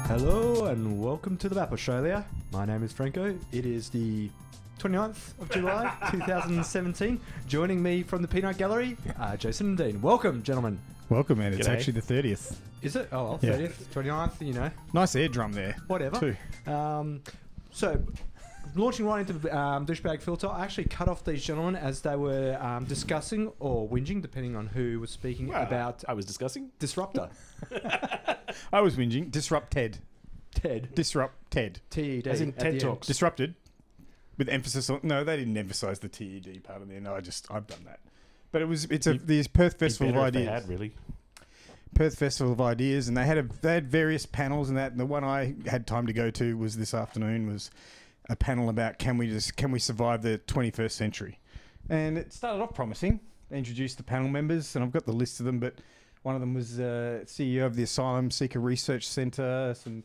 Hello and welcome to the BAP Australia. My name is Franco. It is the 29th of July 2017. Joining me from the Peanut Gallery, Jason and Dean. Welcome, gentlemen. Welcome, man. It's G'day. actually the 30th. Is it? Oh, well, Yeah. 30th, 29th, you know. Nice air drum there. Whatever. Too. So, launching right into the douchebag filter, I actually cut off these gentlemen as they were discussing or whinging, depending on who was speaking, about I was discussing. Disruptor. I was whinging. Disrupt Ted. Ted. Disrupt Ted. TED. As in at TED the end. Talks. Disrupted. With emphasis on... No, they didn't emphasise the TED part of there. No, I've done that. But the Perth Festival of Better if they Ideas. had, really. Perth Festival of Ideas, and they had various panels and that. And the one I had time to go to was this afternoon was a panel about can we survive the 21st century, and it started off promising. They introduced the panel members, and I've got the list of them. But one of them was CEO of the Asylum Seeker Research Centre. Some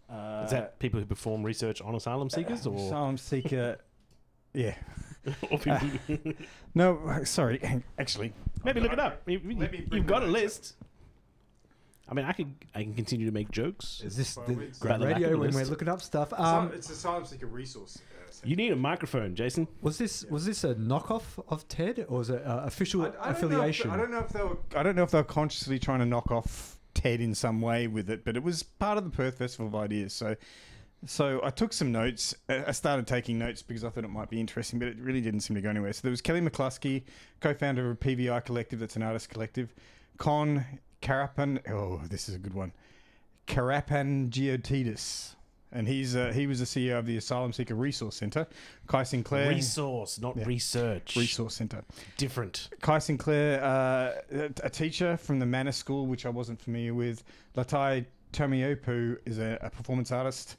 Is that people who perform research on asylum seekers, or Asylum Seeker? Yeah. or people No, sorry. Actually, maybe look it up. Let me bring You've got a the notes list. I mean, I can continue to make jokes. Is this Well, the it's great about the back of radio the when we're list. looking up stuff? it's Asylum Seeker Resource Centre. You need a microphone, Jason. Was this a knockoff of TED, or was it official affiliation? I don't know if they were consciously trying to knock off TED in some way with it, but it was part of the Perth Festival of Ideas. So I took some notes. I started taking notes because I thought it might be interesting, but it really didn't seem to go anywhere. So there was Kelly McCluskey, co-founder of PVI Collective, that's an artist collective. Con Carapan, oh, this is a good one. Karapangiotidis. And he was the CEO of the Asylum Seeker Resource Centre. Kai Sinclair. Resource, not research. Resource Centre. Different. Kai Sinclair, a teacher from the Manor School, which I wasn't familiar with. Latai Tomiopu is a performance artist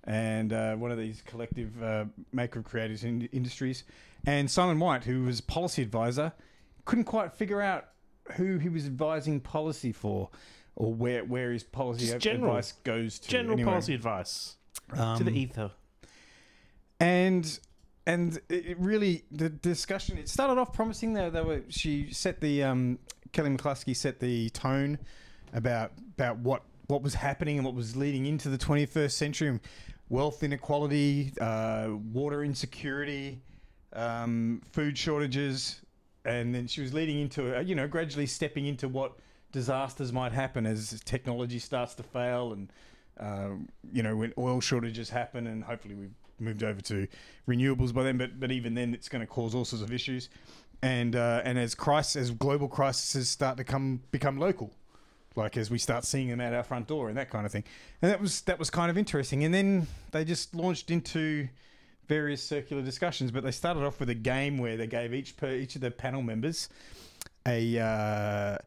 and one of these collective maker of creators in industries. And Simon White, who was policy advisor, couldn't quite figure out who he was advising policy for or where his policy advice goes to. General Anyway. policy advice to the ether. And it really, the discussion, it started off promising. She set the Kelly McCluskey set the tone about what was happening and what was leading into the 21st century: wealth inequality, water insecurity, food shortages, and then she was leading into gradually stepping into what disasters might happen as technology starts to fail and when oil shortages happen, and hopefully we've moved over to renewables by then, but even then it's going to cause all sorts of issues, and as global crises start to become local, like as we start seeing them at our front door and that kind of thing. And that was kind of interesting. And then they just launched into various circular discussions, but they started off with a game where they gave each of the panel members a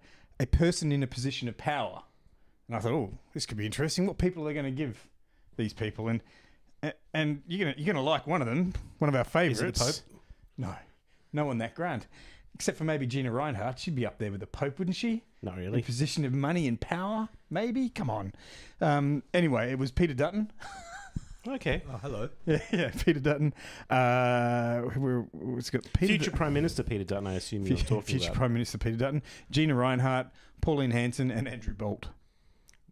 person in a position of power. And I thought, oh, this could be interesting. What people are they going to give these people? And you're gonna like one of them, one of our favourites. Is it the Pope? No one that grand, except for maybe Gina Reinhardt. She'd be up there with the Pope, wouldn't she? Not In a really. position of money and power, maybe. Come on. Anyway, it was Peter Dutton. Okay. Oh, hello. Yeah, Peter Dutton. It's got Peter Future Prime Minister Peter Dutton, I assume you're talking Future about. Prime Minister Peter Dutton, Gina Reinhardt, Pauline Hanson, and Andrew Bolt.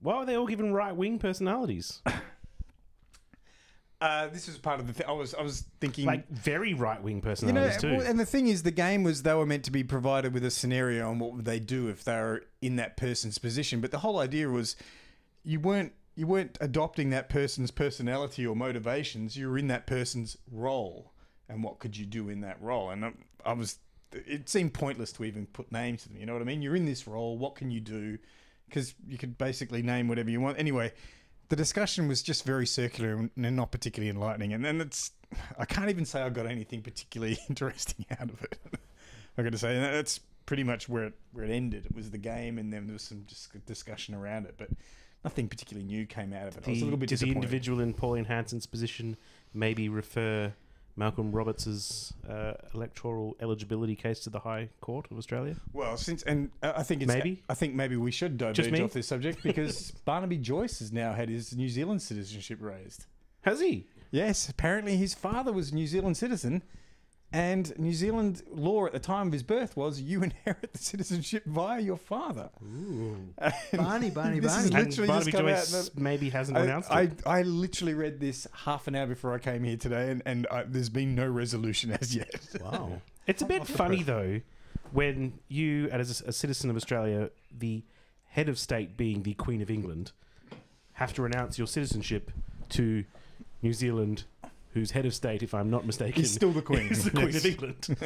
Why were they all given right-wing personalities? This was part of the thing. I was thinking, Like, very right-wing personalities, too. and the thing is, the game was they were meant to be provided with a scenario on what would they do if they were in that person's position. But the whole idea was you weren't adopting that person's personality or motivations. You were in that person's role, and what could you do in that role? And it seemed pointless to even put names to them. You know what I mean? You're in this role. What can you do? Because you could basically name whatever you want. Anyway, the discussion was just very circular and not particularly enlightening. And then I can't even say I got anything particularly interesting out of it. I got to say, and that's pretty much where it ended. It was the game, and then there was some discussion around it, but nothing particularly new came out of it. I was a little bit Did the disappointed. individual in Pauline Hanson's position maybe refer Malcolm Roberts's electoral eligibility case to the High Court of Australia? Well, I think maybe we should diverge off this subject because Barnaby Joyce has now had his New Zealand citizenship raised. Has he? Yes, apparently his father was a New Zealand citizen, And New Zealand law at the time of his birth was you inherit the citizenship via your father. Ooh. Barney. This is And literally just Barnaby come out. Joyce maybe hasn't announced it. I literally read this half an hour before I came here today, and there's been no resolution as yet. Wow. It's a bit funny, though, when you, as a citizen of Australia, the head of state being the Queen of England, have to renounce your citizenship to New Zealand, whose head of state, if I'm not mistaken, He's still the Queen. is the Queen of England.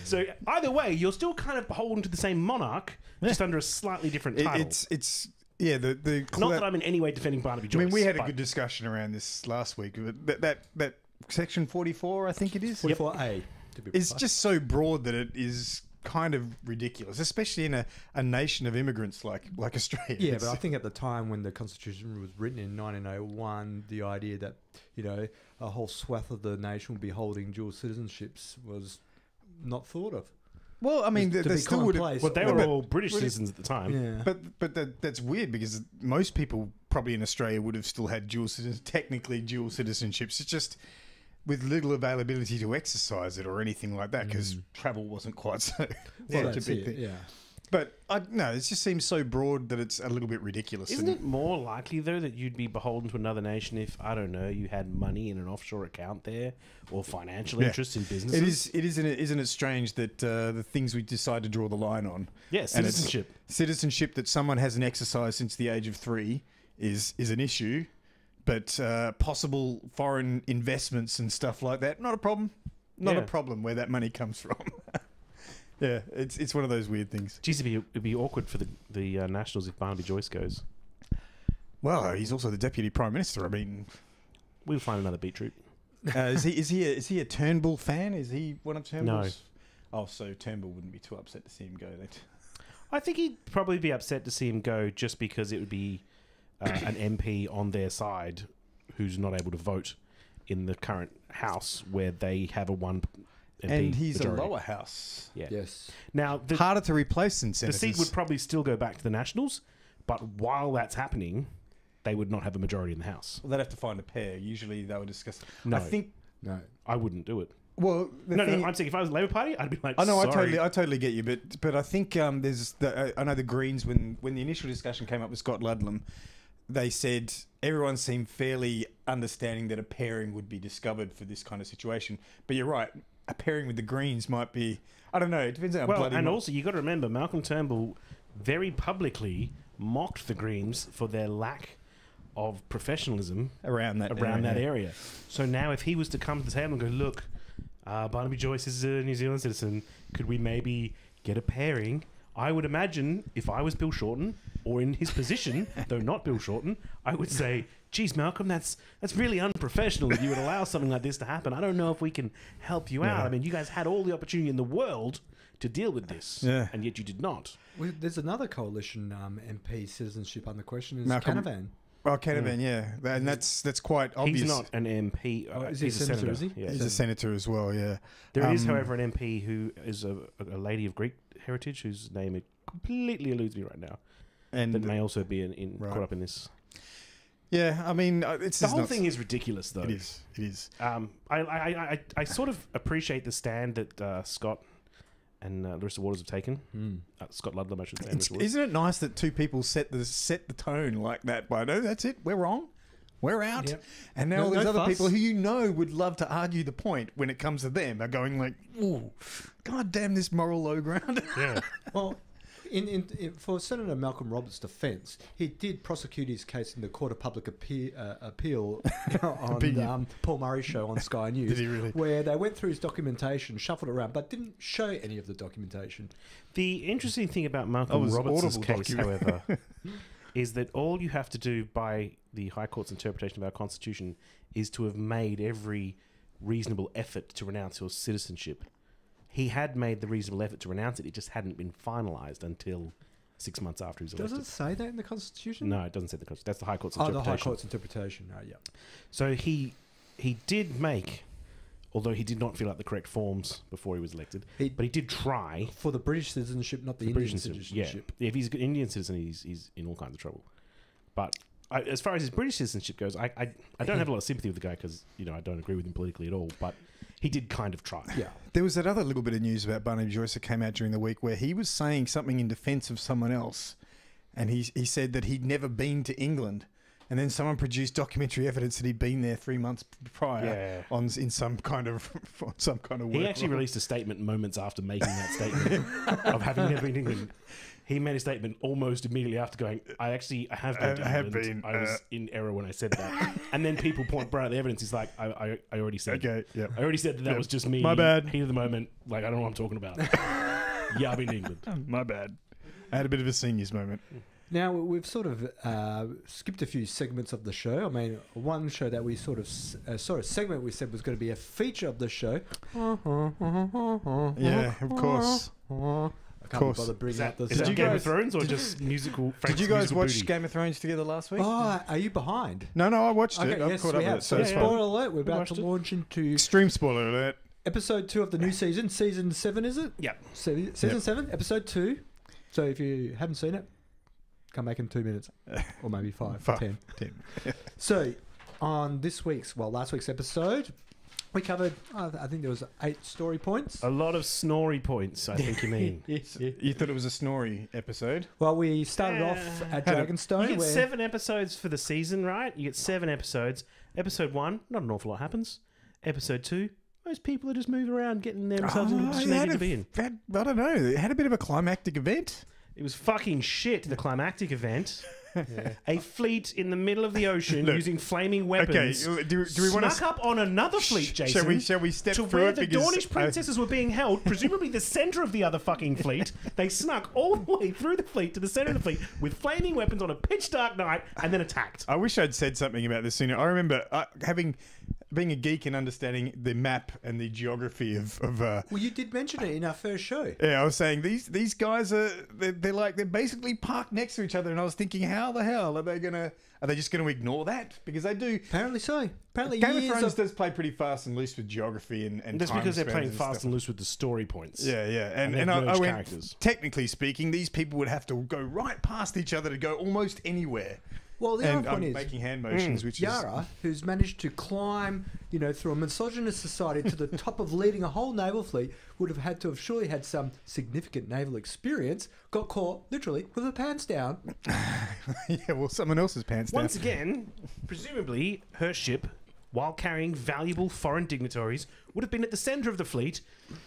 So either way, you're still kind of beholden to the same monarch, just under a slightly different title. It's yeah. The Not that I'm in any way defending Barnaby Joyce. I mean, we had a but good discussion around this last week. But that section 44, I think it is, 44A. To be is precise. just so broad that it is kind of ridiculous, especially in a nation of immigrants like Australia. Yeah, but I think at the time when the Constitution was written in 1901, the idea that, a whole swath of the nation would be holding dual citizenships was not thought of. well, I mean, To they be still would. commonplace. Well, they Yeah, were but- all British citizens at the time. Yeah. But that's weird because most people probably in Australia would have still had technically dual citizenships. It's just with little availability to exercise it or anything like that because travel wasn't quite so Well, such a that's big it, thing. yeah. But no, it just seems so broad that it's a little bit ridiculous. Isn't it more likely, though, that you'd be beholden to another nation if, I don't know, you had money in an offshore account there or financial Yeah. interests in businesses? Isn't it strange that the things we decide to draw the line on, Yeah, and it's citizenship. citizenship that someone hasn't exercised since the age of 3 is an issue, but possible foreign investments and stuff like that, not a problem. Not a Yeah. problem where that money comes from. Yeah, it's one of those weird things. Geez, it'd be awkward for the Nationals if Barnaby Joyce goes. Well, he's also the deputy prime minister. I mean, We'll find another beetroot. is he a Turnbull fan? Is he one of Turnbull's? No. Oh, so Turnbull wouldn't be too upset to see him go then. I think he'd probably be upset to see him go just because it would be an MP on their side who's not able to vote in the current House where they have a one MP And he's majority. a lower house. Yeah. Yes. Now, the Harder to replace than the senators. seat would probably still go back to the Nationals, but while that's happening, they would not have a majority in the House. Well, they'd have to find a pair. Usually they would discuss. No. I think. No. I wouldn't do it. Well, No, I'm saying if I was the Labour Party, I'd be like, I know, sorry. I totally get you, but I think there's I know the Greens when the initial discussion came up with Scott Ludlam, they said everyone seemed fairly understanding that a pairing would be discovered for this kind of situation. But you're right, a pairing with the Greens might be. I don't know. It depends on how Well, bloody. and also you got to remember, Malcolm Turnbull very publicly mocked the Greens for their lack of professionalism around that area. So now, if he was to come to the table and go, look, Barnaby Joyce is a New Zealand citizen, could we maybe get a pairing? I would imagine if I was Bill Shorten, or in his position, though not Bill Shorten, I would say, geez, Malcolm, that's really unprofessional that you would allow something like this to happen. I don't know if we can help you out. Yeah. I mean, you guys had all the opportunity in the world to deal with this, Yeah. and yet you did not. Well, there's another coalition MP citizenship under question is Malcolm- Canavan. Oh, Canavan, yeah, and that's quite obvious. He's not an MP. Oh, is he he's a senator, is he? Yeah. He's a senator as well. Yeah, There is, however, an MP who is a lady of Greek heritage whose name completely eludes me right now. and That may also be in Right. caught up in this. yeah, I mean, it's The just whole not- thing is ridiculous, though. It is. It is. I sort of appreciate the stand that Scott and Larissa Waters have taken. Scott Ludlam, I should say. and Larissa Waters. Isn't it nice that two people set the tone like that? By no, that's it. We're wrong. We're out. Yep. And now No- all these no other fuss. people who you know would love to argue the point when it comes to them are going like, "Ooh, god damn this moral low ground." Yeah. Well, in for Senator Malcolm Roberts' defence, he did prosecute his case in the Court of Public Appeal on Opinion. Paul Murray's show on Sky News. Did he really? Where they went through his documentation, shuffled around, but didn't show any of the documentation. The interesting thing about That Malcolm was Roberts' audible case, document. however, is that all you have to do by the High Court's interpretation of our Constitution is to have made every reasonable effort to renounce your citizenship. He had made the reasonable effort to renounce it. It just hadn't been finalised until 6 months after he was Does elected. it say that in the Constitution? No, it doesn't say the Constitution. That's the High Court's Oh, interpretation. the High Court's interpretation. Oh, yeah. So he did make, although he did not fill out the correct forms before he was elected, but he did try. For the British citizenship, not the The Indian British citizenship. Yeah, if he's an Indian citizen, he's in all kinds of trouble. But as far as his British citizenship goes, I don't have a lot of sympathy with the guy because I don't agree with him politically at all. But he did kind of try. Yeah. There was that other little bit of news about Barnaby Joyce that came out during the week where he was saying something in defence of someone else, and he said that he'd never been to England, and then someone produced documentary evidence that he'd been there 3 months prior in some kind of work. He actually released a statement moments after making that statement of having never been to England. He made a statement almost immediately after going, I have been to England. I was in error when I said that. And then people brought out the evidence. He's like, I already said I already said that was just me. My bad. Heat of the moment. Like, I don't know what I'm talking about. Yeah, I've been to England. My bad. I had a bit of a seniors moment. Now, we've sort of skipped a few segments of the show. I mean, one show that we segment we said was going to be a feature of the show. Yeah, of course. I can't be bothered bringing out the Is that Game of Thrones or just musical? Did you guys watch booty? Game of Thrones together last week? Oh, are you behind? No, I watched it. Okay, I've yes, caught we up have. with it. So, it's fine. spoiler alert, we're about watched to it. launch into Extreme spoiler alert. episode 2 of the new season. Season 7, is it? Yeah. Season 7, episode 2. So if you haven't seen it, come back in 2 minutes. Or maybe 5, 10. So on last week's episode, we covered, I think there was 8 story points. A lot of snorry points, I think you mean. You thought it was a snorry episode? Well, we started off at Dragonstone. You get 7 episodes for the season, right? You get 7 episodes. Episode 1, not an awful lot happens. Episode 2, most people are just moving around, getting themselves in the position they need to be in. I don't know. It had a bit of a climactic event. It was fucking shit, the climactic event. A fleet in the middle of the ocean using flaming weapons. Okay, do we want to snuck up on another fleet, Jason. Shall we step to through where it? the Because Dornish princesses were being held, presumably the center of the other fucking fleet. They snuck all the way through the fleet to the center of the fleet with flaming weapons on a pitch dark night and then attacked. I wish I'd said something about this sooner. I remember being a geek and understanding the map and the geography of Well, you did mention it in our first show. yeah, I was saying these guys they're basically parked next to each other, and I was thinking, how the hell are they just gonna ignore that? Because they do. Apparently so. Apparently Game of Thrones does play pretty fast and loose with geography and That's time because they're spans playing and fast stuff. and loose with the story points. Yeah, And and they've I merged went, characters. technically speaking, these people would have to go right past each other to go almost anywhere. Well, the And other point I'm is making hand motions, which is Yara, who's managed to climb, through a misogynist society to the top of leading a whole naval fleet, would have had to have surely had some significant naval experience. Got caught literally with her pants down. yeah, well, someone else's pants down. Once again, presumably her ship, while carrying valuable foreign dignitaries, would have been at the center of the fleet.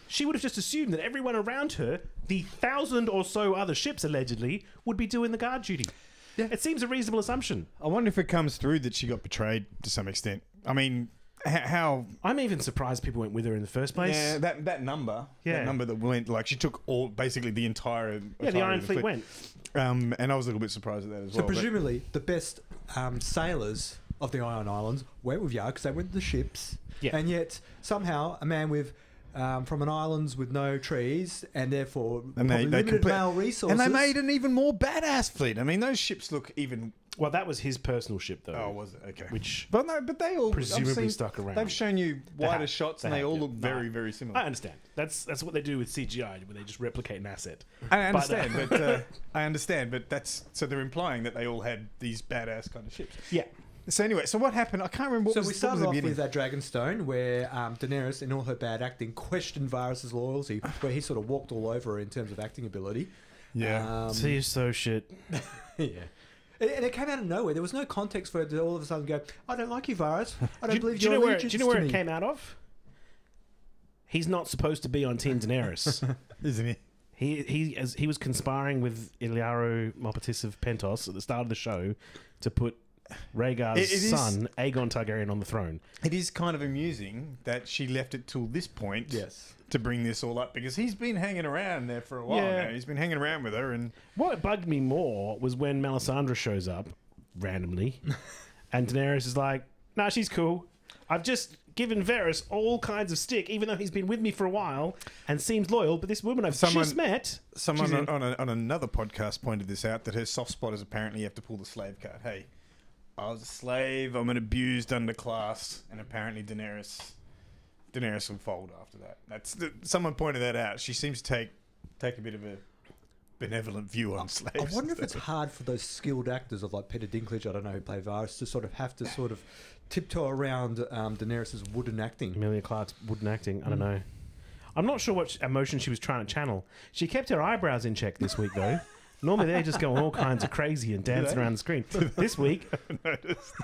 She would have just assumed that everyone around her, the 1,000 or so other ships allegedly, would be doing the guard duty. Yeah. It seems a reasonable assumption. I wonder if it comes through that she got betrayed to some extent. I mean, how? I'm even surprised people went with her in the first place. Yeah, that number. Yeah. That number that went, like, she took basically the entire. Yeah, the Iron Fleet went. And I was a little bit surprised at that as So well. presumably the best sailors of the Iron Islands went with Yara because they went with the ships. Yeah. And yet somehow a man with from an islands with no trees and therefore probably limited male resources. And they made an even more badass fleet. I mean, those ships look even. Well, that was his personal ship, though. Oh, was it? Okay. Which But they all presumably stuck around. They've shown you wider have. shots, They and they have, all yeah. look very, very similar. I understand. That's what they do with CGI, where they just replicate an asset. I understand, but that's so they're implying that they all had these badass kind of ships. Yeah. So anyway, so what happened? I can't remember. So we started off with Dragonstone, where Daenerys, in all her bad acting, questioned Varys' loyalty, where he sort of walked all over her in terms of acting ability. Yeah. So you're so shit. Yeah. And it came out of nowhere. There was no context for it to all of a sudden go, I don't like you, Varys. I don't believe do you your know allegiance do you know where to it me." came out of? He's not supposed to be on Team Daenerys. Isn't he? He was conspiring with Iliaro Mopatis of Pentos at the start of the show to put Rhaegar's son, Aegon Targaryen, on the throne. It is kind of amusing that she left it till this point Yes. to bring this all up, because he's been hanging around there for a while Yeah. now. He's been hanging around with her, and What bugged me more was when Melisandre shows up randomly, and Daenerys is like, "Nah, she's cool. I've just given Varys all kinds of stick, even though he's been with me for a while and seems loyal. But this woman I've just met." someone she's in. on another podcast pointed this out, that her soft spot is apparently you have to pull the slave card. Hey, I was a slave. I'm an abused underclass, and apparently Daenerys will fold after that. Someone pointed that out. She seems to take a bit of a benevolent view on slaves. I wonder if it's hard for those skilled actors of like Peter Dinklage, I don't know, who played Varys, to sort of have to sort of tiptoe around Daenerys' wooden acting. Emilia Clarke's wooden acting. I don't know. I'm not sure what emotion she was trying to channel. She kept her eyebrows in check this week, though. Normally they're just going all kinds of crazy and dancing around the screen. This week,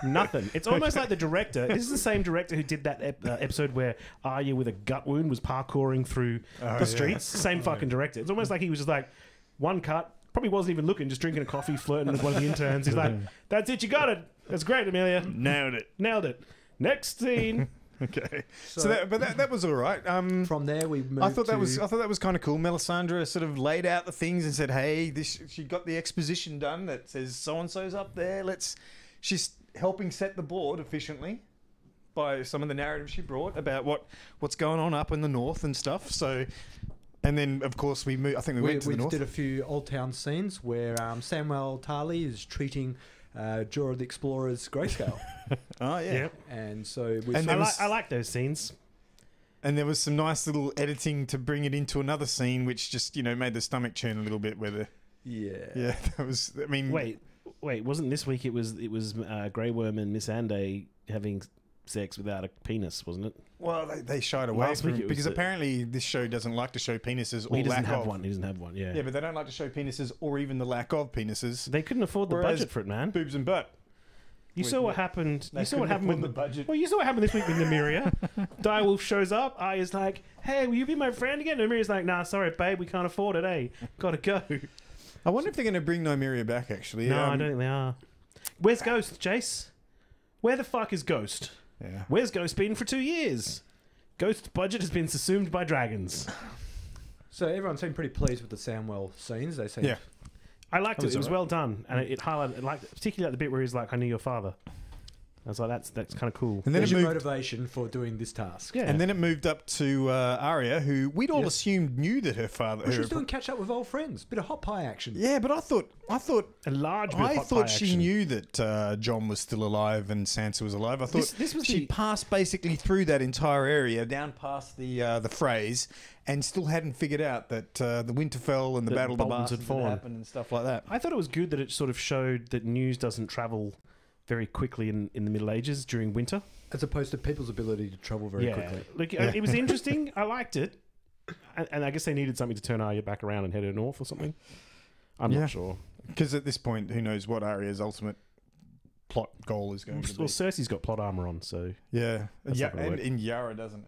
nothing. It's almost like the director. This is the same director who did that episode where Arya with a gut wound was parkouring through the streets. Same fucking director. It's almost like he was just like, one cut, probably wasn't even looking, just drinking a coffee, flirting with one of the interns. He's like, that's it, you got it. That's great, Amelia. Nailed it. Nailed it. Next scene. Okay, so that was all right. From there, we moved. I thought that was kind of cool. Melisandre sort of laid out the things and said, "Hey, she got the exposition done that says so and so's up there. She's helping set the board efficiently by some of the narrative she brought about what's going on up in the north and stuff. So, and then of course we moved. I think we went to the north. We did a few Old Town scenes where Samuel Tarly is treating Jorah the Explorer's grayscale. Oh yeah. Yep. And so I like those scenes. And there was some nice little editing to bring it into another scene, which just made the stomach churn a little bit. Yeah, that was. I mean, wait, wasn't this week? It was Grey Worm and Miss Ande having sex without a penis, wasn't it? Well, they shied away Last from week it it because was apparently this show doesn't like to show penises or He doesn't lack have of. one. He doesn't have one. Yeah. Yeah, but they don't like to show penises or even the lack of penises. They couldn't afford the Whereas budget for it, man. Boobs and butt. You saw what happened. They You saw what couldn't happened with afford the budget. Well, you saw what happened this week with Nymeria. Direwolf shows up. Arya's like, "Hey, will you be my friend again?" And Nymeria's like, "Nah, sorry, babe, we can't afford it. Eh, gotta go." I wonder if they're going to bring Nymeria back. Actually, No, I don't think they are. Where's Ghost, Jace? Where the fuck is Ghost? Yeah. Where's Ghost been for 2 years? Ghost's budget has been subsumed by dragons. So everyone seemed pretty pleased with the Samwell scenes. They seemed. Yeah. I liked it. It was alright. well done, and it highlighted, particularly at the bit where he's like, "I knew your father." I was like, "That's kind of cool." And then There's it your moved. motivation for doing this task. Yeah. And then it moved up to Arya, who we'd all Yep. assumed knew that her father. Well, she was doing catch up with old friends. Bit of hot pie action. Yeah, but I thought a large bit of hot pie she action. knew that Jon was still alive and Sansa was alive. I thought This was she the- passed basically through that entire area, down past the phrase, and still hadn't figured out that the Winterfell and the That Battle of the Boltons had Bastards had fallen. happened and stuff like that. I thought it was good that it sort of showed that news doesn't travel very quickly in the Middle Ages during winter. As opposed to people's ability to travel very quickly. Like, it was interesting. I liked it. And I guess they needed something to turn Arya back around and head her north or something. I'm Yeah. not sure. Because at this point, who knows what Arya's ultimate plot goal is going to be. Well, Cersei's got plot armor on, so Yeah, That's not gonna and work. in Yara doesn't.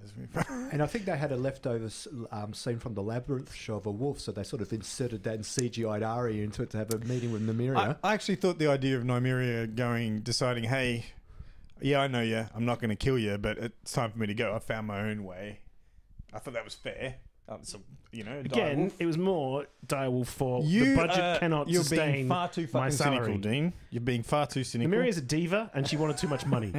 And I think they had a leftover scene from the Labyrinth show of a wolf, so they sort of inserted that and CGI'd Arya into it to have a meeting with Nymeria. I actually thought the idea of Nymeria deciding, hey, yeah, I know you, I'm not going to kill you, but it's time for me to go. I found my own way. I thought that was fair. So, again, Direwolf. it was more Direwolf for the budget cannot you're sustain being far too my fucking cynical, salary. Dean. You're being far too cynical. Nymeria's a diva, and she wanted too much money.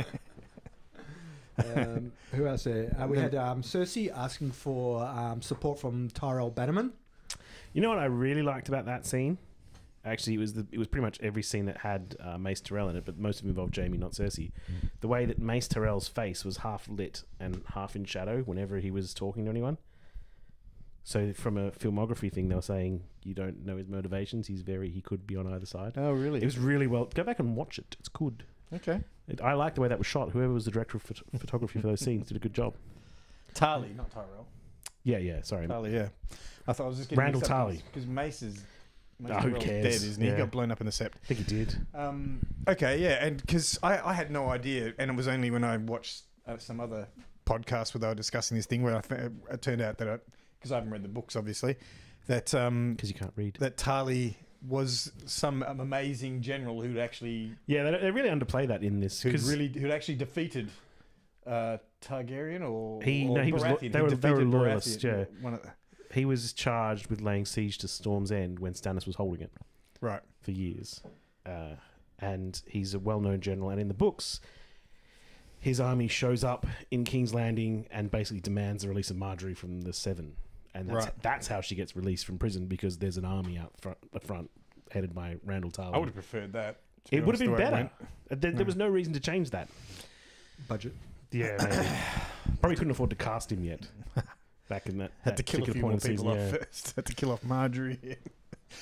Who else there? We had Cersei asking for support from Tyrell Bannerman. You know what I really liked about that scene? Actually, it was pretty much every scene that had Mace Tyrell in it, but most of them involved Jaime, not Cersei. The way that Mace Tyrell's face was half lit and half in shadow whenever he was talking to anyone. So from a filmography thing, they were saying you don't know his motivations. He could be on either side. Oh, really? It was really well. Go back and watch it. It's good. Okay. I like the way that was shot. Whoever was the director of photography for those scenes did a good job. Tarly, not Tyrell. Yeah. Sorry. Tarly, yeah. I thought I was just getting Randall Tarly. because Mace is. who Tyrell's cares? Dead, isn't he? Yeah. He got blown up in the sept. I think he did. Okay, yeah, and because I had no idea, and it was only when I watched some other podcast where they were discussing this thing where it turned out that because I haven't read the books, obviously, that Because you can't read. that Tarly was some amazing general who'd actually Yeah, they really underplay that in this. who'd actually defeated Targaryen or He was Baratheon. they were Defeated loyalists. Baratheon. Yeah, One of he was charged with laying siege to Storm's End when Stannis was holding it right. for years, and he's a well-known general. And in the books, his army shows up in King's Landing and basically demands the release of Marjorie from the Seven, and that's how she gets released from prison because there's an army out front headed by Randall Tarly. I would have preferred that. It would have been honest, the way better. it There was no reason to change that. Budget. Yeah, maybe. Probably couldn't afford to cast him yet. Back in that Had to kill a particular few point more of the people season, off yeah. first. Had to kill off Marjorie.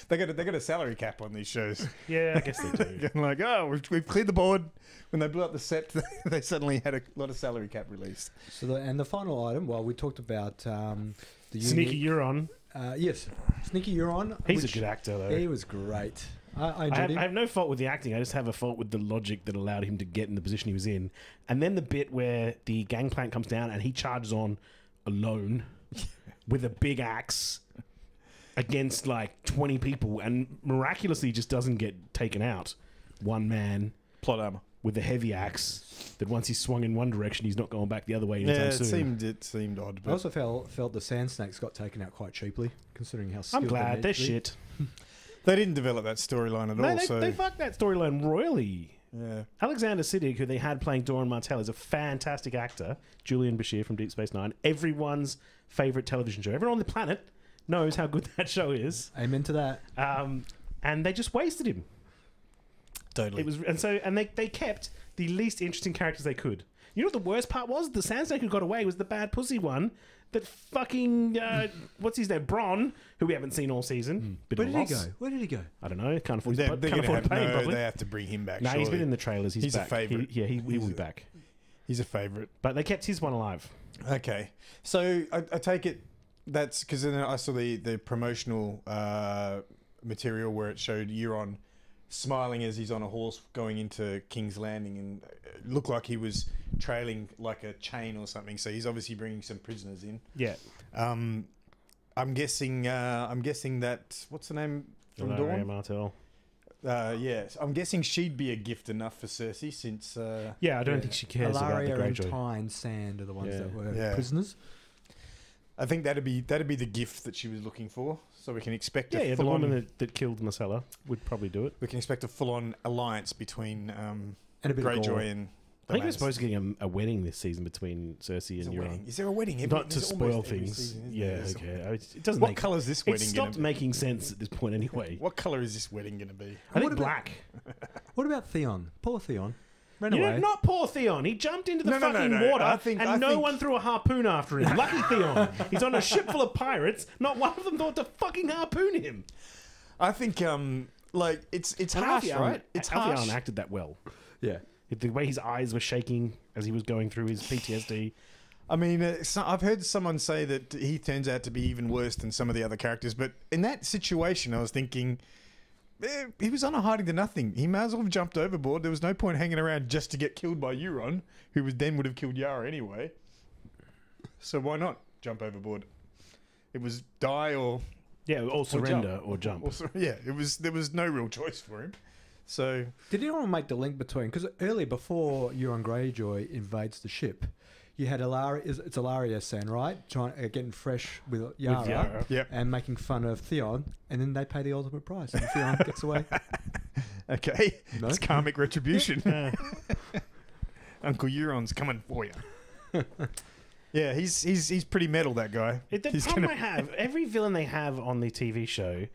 They got a salary cap on these shows. Yeah, I guess they do. Like, oh, we've cleared the board. When they blew up the set, they suddenly had a lot of salary cap released. So the final item. Well, we talked about the Sneaky Euron. Yes, Sneaky Euron. He's a good actor, though. He was great. I enjoyed him. I have no fault with the acting. I just have a fault with the logic that allowed him to get in the position he was in. And then the bit where the gangplank comes down and he charges on alone with a big axe against like 20 people and miraculously just doesn't get taken out. One man. Plot armor. With a heavy axe that once he's swung in one direction, he's not going back the other way anytime soon. It seemed odd. I also felt the sand snakes got taken out quite cheaply, considering how skilled I'm glad. they They're shit. They didn't develop that storyline at all. They fucked that storyline royally. Yeah. Alexander Siddig, who they had playing Doran Martell, is a fantastic actor. Julian Bashir from Deep Space Nine. Everyone's favourite television show. Everyone on the planet knows how good that show is. Amen to that. And they just wasted him. Totally. They kept the least interesting characters they could. You know what the worst part was? The Sand Snake who got away was the bad pussy one. That fucking what's his name? Bronn, who we haven't seen all season. Where did he go? Where did he go? I don't know. Can't afford. They're Can't gonna afford have, to pay him. no, Probably. they have to bring him back. No, he's surely. been in the trailers. He's back. a favourite. He will be back. He's a favourite. But they kept his one alive. Okay, so I take it that's because then I saw the promotional material where it showed Euron smiling as he's on a horse going into King's Landing, and it looked like he was trailing like a chain or something. So he's obviously bringing some prisoners in. Yeah. I'm guessing that what's the name from Valeria Dawn? Martell. Yes, I'm guessing she'd be a gift enough for Cersei since. Yeah, I don't think she cares about the Alaria and Greyjoy. Tyne Sand are the ones that were Yeah. prisoners. I think that'd be the gift that she was looking for. So we can expect Yeah, a the full-on. woman that killed Marcella would probably do it. We can expect a full-on alliance between And a bit of gore. Greyjoy and. I think we're supposed to get a wedding this season between Cersei and Euron. Is there a wedding? Not to There's spoil almost every things. season, isn't Yeah, there? There's okay. It doesn't What make... colour is this It wedding going stopped to be? making sense at this point anyway. What colour is this wedding going to be? I think about- black. What about Theon? Poor Theon. Ran You away. know, not poor Theon. He jumped into the No, no, fucking no. water I think- one threw a harpoon after him. Lucky Theon. He's on a ship full of pirates. Not one of them thought to fucking harpoon him. I think it's harsh, Alfie right? It's Alfie harsh. Allen acted that well. Yeah. The way his eyes were shaking as he was going through his PTSD. I mean, I've heard someone say that he turns out to be even worse than some of the other characters, but in that situation, I was thinking he was on a hiding to nothing. He may as well have jumped overboard. There was no point hanging around just to get killed by Euron, who would have killed Yara anyway. So why not jump overboard? It was die or Surrender or jump. There was no real choice for him. So Did anyone make the link between... Because earlier, before Euron Greyjoy invades the ship, you had it's Alaria Sand, right? Getting fresh with Yara, Yara. Yep. and making fun of Theon, and then they pay the ultimate price, and Theon gets away. okay, No? it's karmic retribution. Uncle Euron's coming for you. Yeah, he's pretty metal, that guy. The problem I have, every villain they have on the TV show,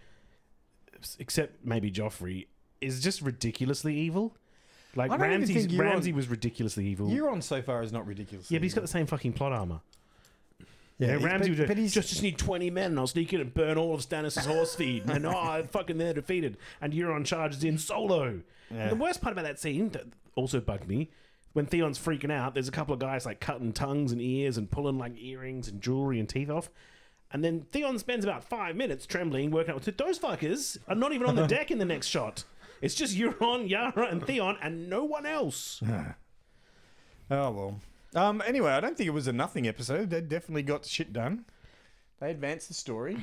except maybe Joffrey, is just ridiculously evil. Like I don't even think Ramsay was ridiculously evil. Euron so far is not ridiculous. Yeah, but he's got the same fucking plot armor. Yeah, Ramsay would but he's just need 20 men and I'll sneak in and burn all of Stannis' horse feed. And fucking they're defeated. And Euron charges in solo. Yeah. And the worst part about that scene that also bugged me, when Theon's freaking out, there's a couple of guys like cutting tongues and ears and pulling like earrings and jewelry and teeth off. And then Theon spends about 5 minutes trembling, working out with those fuckers are not even on the deck in the next shot. It's just Euron, Yara, and Theon, and no one else. Oh well. Anyway, I don't think it was a nothing episode. They definitely got shit done. They advanced the story.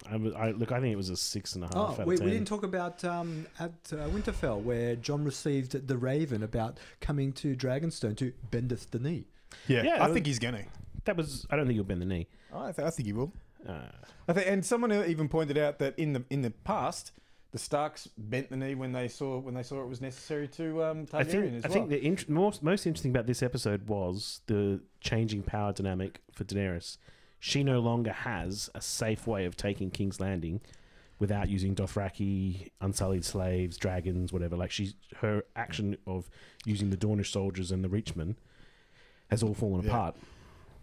I think it was a 6.5 out of we 10. didn't talk about at Winterfell, where Jon received the Raven about coming to Dragonstone to bendeth the knee. Yeah, I think he's gonna. I don't think he'll bend the knee. I think he will. And someone even pointed out that in the past, the Starks bent the knee when they saw it was necessary to Targaryen I think the most interesting about this episode was the changing power dynamic for Daenerys. She no longer has a safe way of taking King's Landing without using Dothraki, unsullied slaves, dragons, whatever. Like her action of using the Dornish soldiers and the Reachmen has all fallen apart.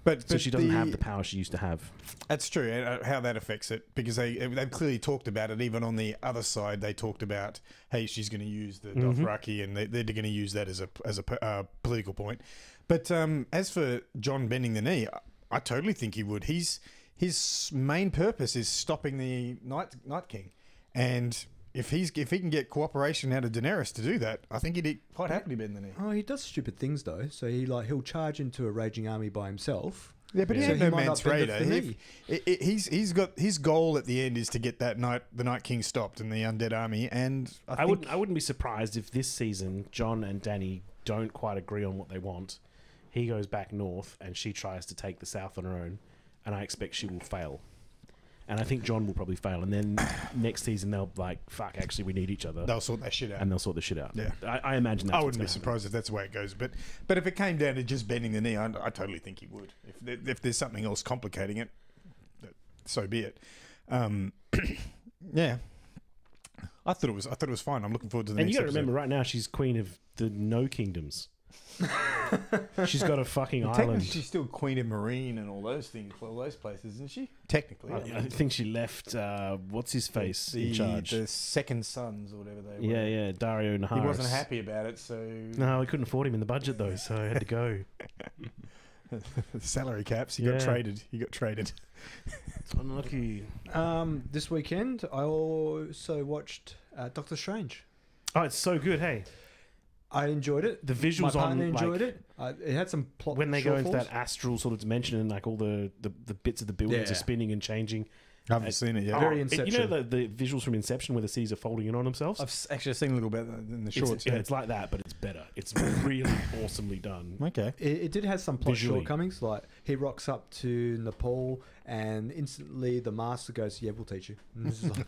So she doesn't have the power she used to have. That's true. And how that affects it, because they've clearly talked about it. Even on the other side, they talked about, hey, she's going to use the Dothraki, and they're going to use that as a political point. But as for Jon bending the knee, I totally think he would. His main purpose is stopping the Night King, and if he can get cooperation out of Daenerys to do that, I think he'd quite happily bend the knee. Oh, he does stupid things though. So he'll charge into a raging army by himself. Yeah, but he So ain't he no might man's not bend raider. the knee. He's got his goal at the end is to get the Night King stopped and the undead army. And I wouldn't be surprised if this season Jon and Dany don't quite agree on what they want. He goes back north and she tries to take the south on her own, and I expect she will fail. And I think Jon will probably fail. And then next season, they'll like, fuck, actually, we need each other. They'll sort that shit out. And they'll sort the shit out. Yeah. I imagine that. I wouldn't be surprised if that's the way it goes. But if it came down to just bending the knee, I totally think he would. If there's something else complicating it, so be it. Yeah. I thought it was fine. I'm looking forward to the next episode. And you got to remember, right now, she's queen of the no kingdoms. She's got a fucking island. Technically, she's still Queen of Marine and all those things, all those places, isn't she? Technically, I think she left. What's his face in charge? The second sons or whatever they were. Yeah, Dario Naharis. He wasn't happy about it, so no, we couldn't afford him in the budget though, so I had to go. Salary caps. He got traded. It's unlucky. This weekend, I also watched Doctor Strange. Oh, it's so good. Hey. I enjoyed it. The visuals My partner on enjoyed it. It had some plot when they go into shortfalls. that astral sort of dimension and like all the bits of the buildings are spinning and changing. I haven't seen it yet. Very Inception. You know the visuals from Inception where the seas are folding in on themselves? I've actually seen a little bit in the shorts. It's like that, but it's better. It's really awesomely done. Okay. It did have some plot Visually. shortcomings. Like he rocks up to Nepal and instantly the master goes, "Yeah, we'll teach you." And this is like,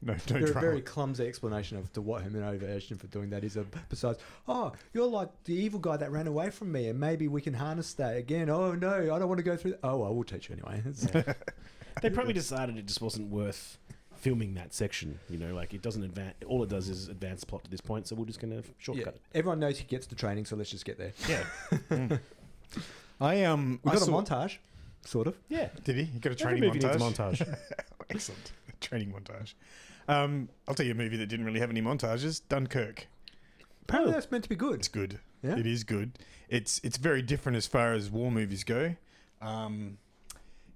no very, drama. very clumsy explanation of to what her motivation for doing that is. Besides, oh, you're like the evil guy that ran away from me, and maybe we can harness that again. Oh no, I don't want to go through. Oh, well, we'll teach you anyway. They probably decided it just wasn't worth filming that section. You know, like it doesn't advance. All it does is advance the plot to this point. So we're just going to shortcut it. Everyone knows he gets the training, so let's just get there. Yeah. We got a montage, sort of. Yeah. Did he? He got a training Every movie montage. needs a montage. Excellent. Training montage. I'll tell you a movie that didn't really have any montages. Dunkirk. Apparently that's meant to be good. It's good. Yeah? It is good. It's very different as far as war movies go.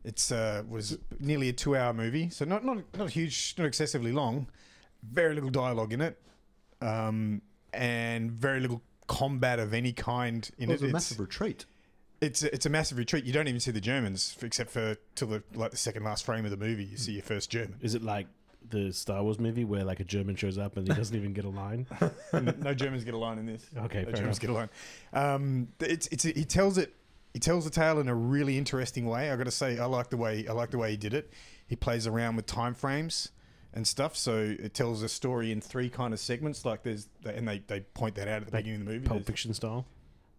It's was nearly a 2-hour movie, so not huge, not excessively long. Very little dialogue in it, and very little combat of any kind in it. It's a massive retreat. It's a massive retreat. You don't even see the Germans except for till the second last frame of the movie. You see your first German. Is it like the Star Wars movie where like a German shows up and he doesn't even get a line? No Germans get a line in this. Okay, no fair Germans enough. get a line. He tells the tale in a really interesting way. I got to say, I like the way he did it. He plays around with time frames and stuff, so it tells a story in 3 kind of segments. Like and they point that out at the beginning of the movie. Pulp Fiction style.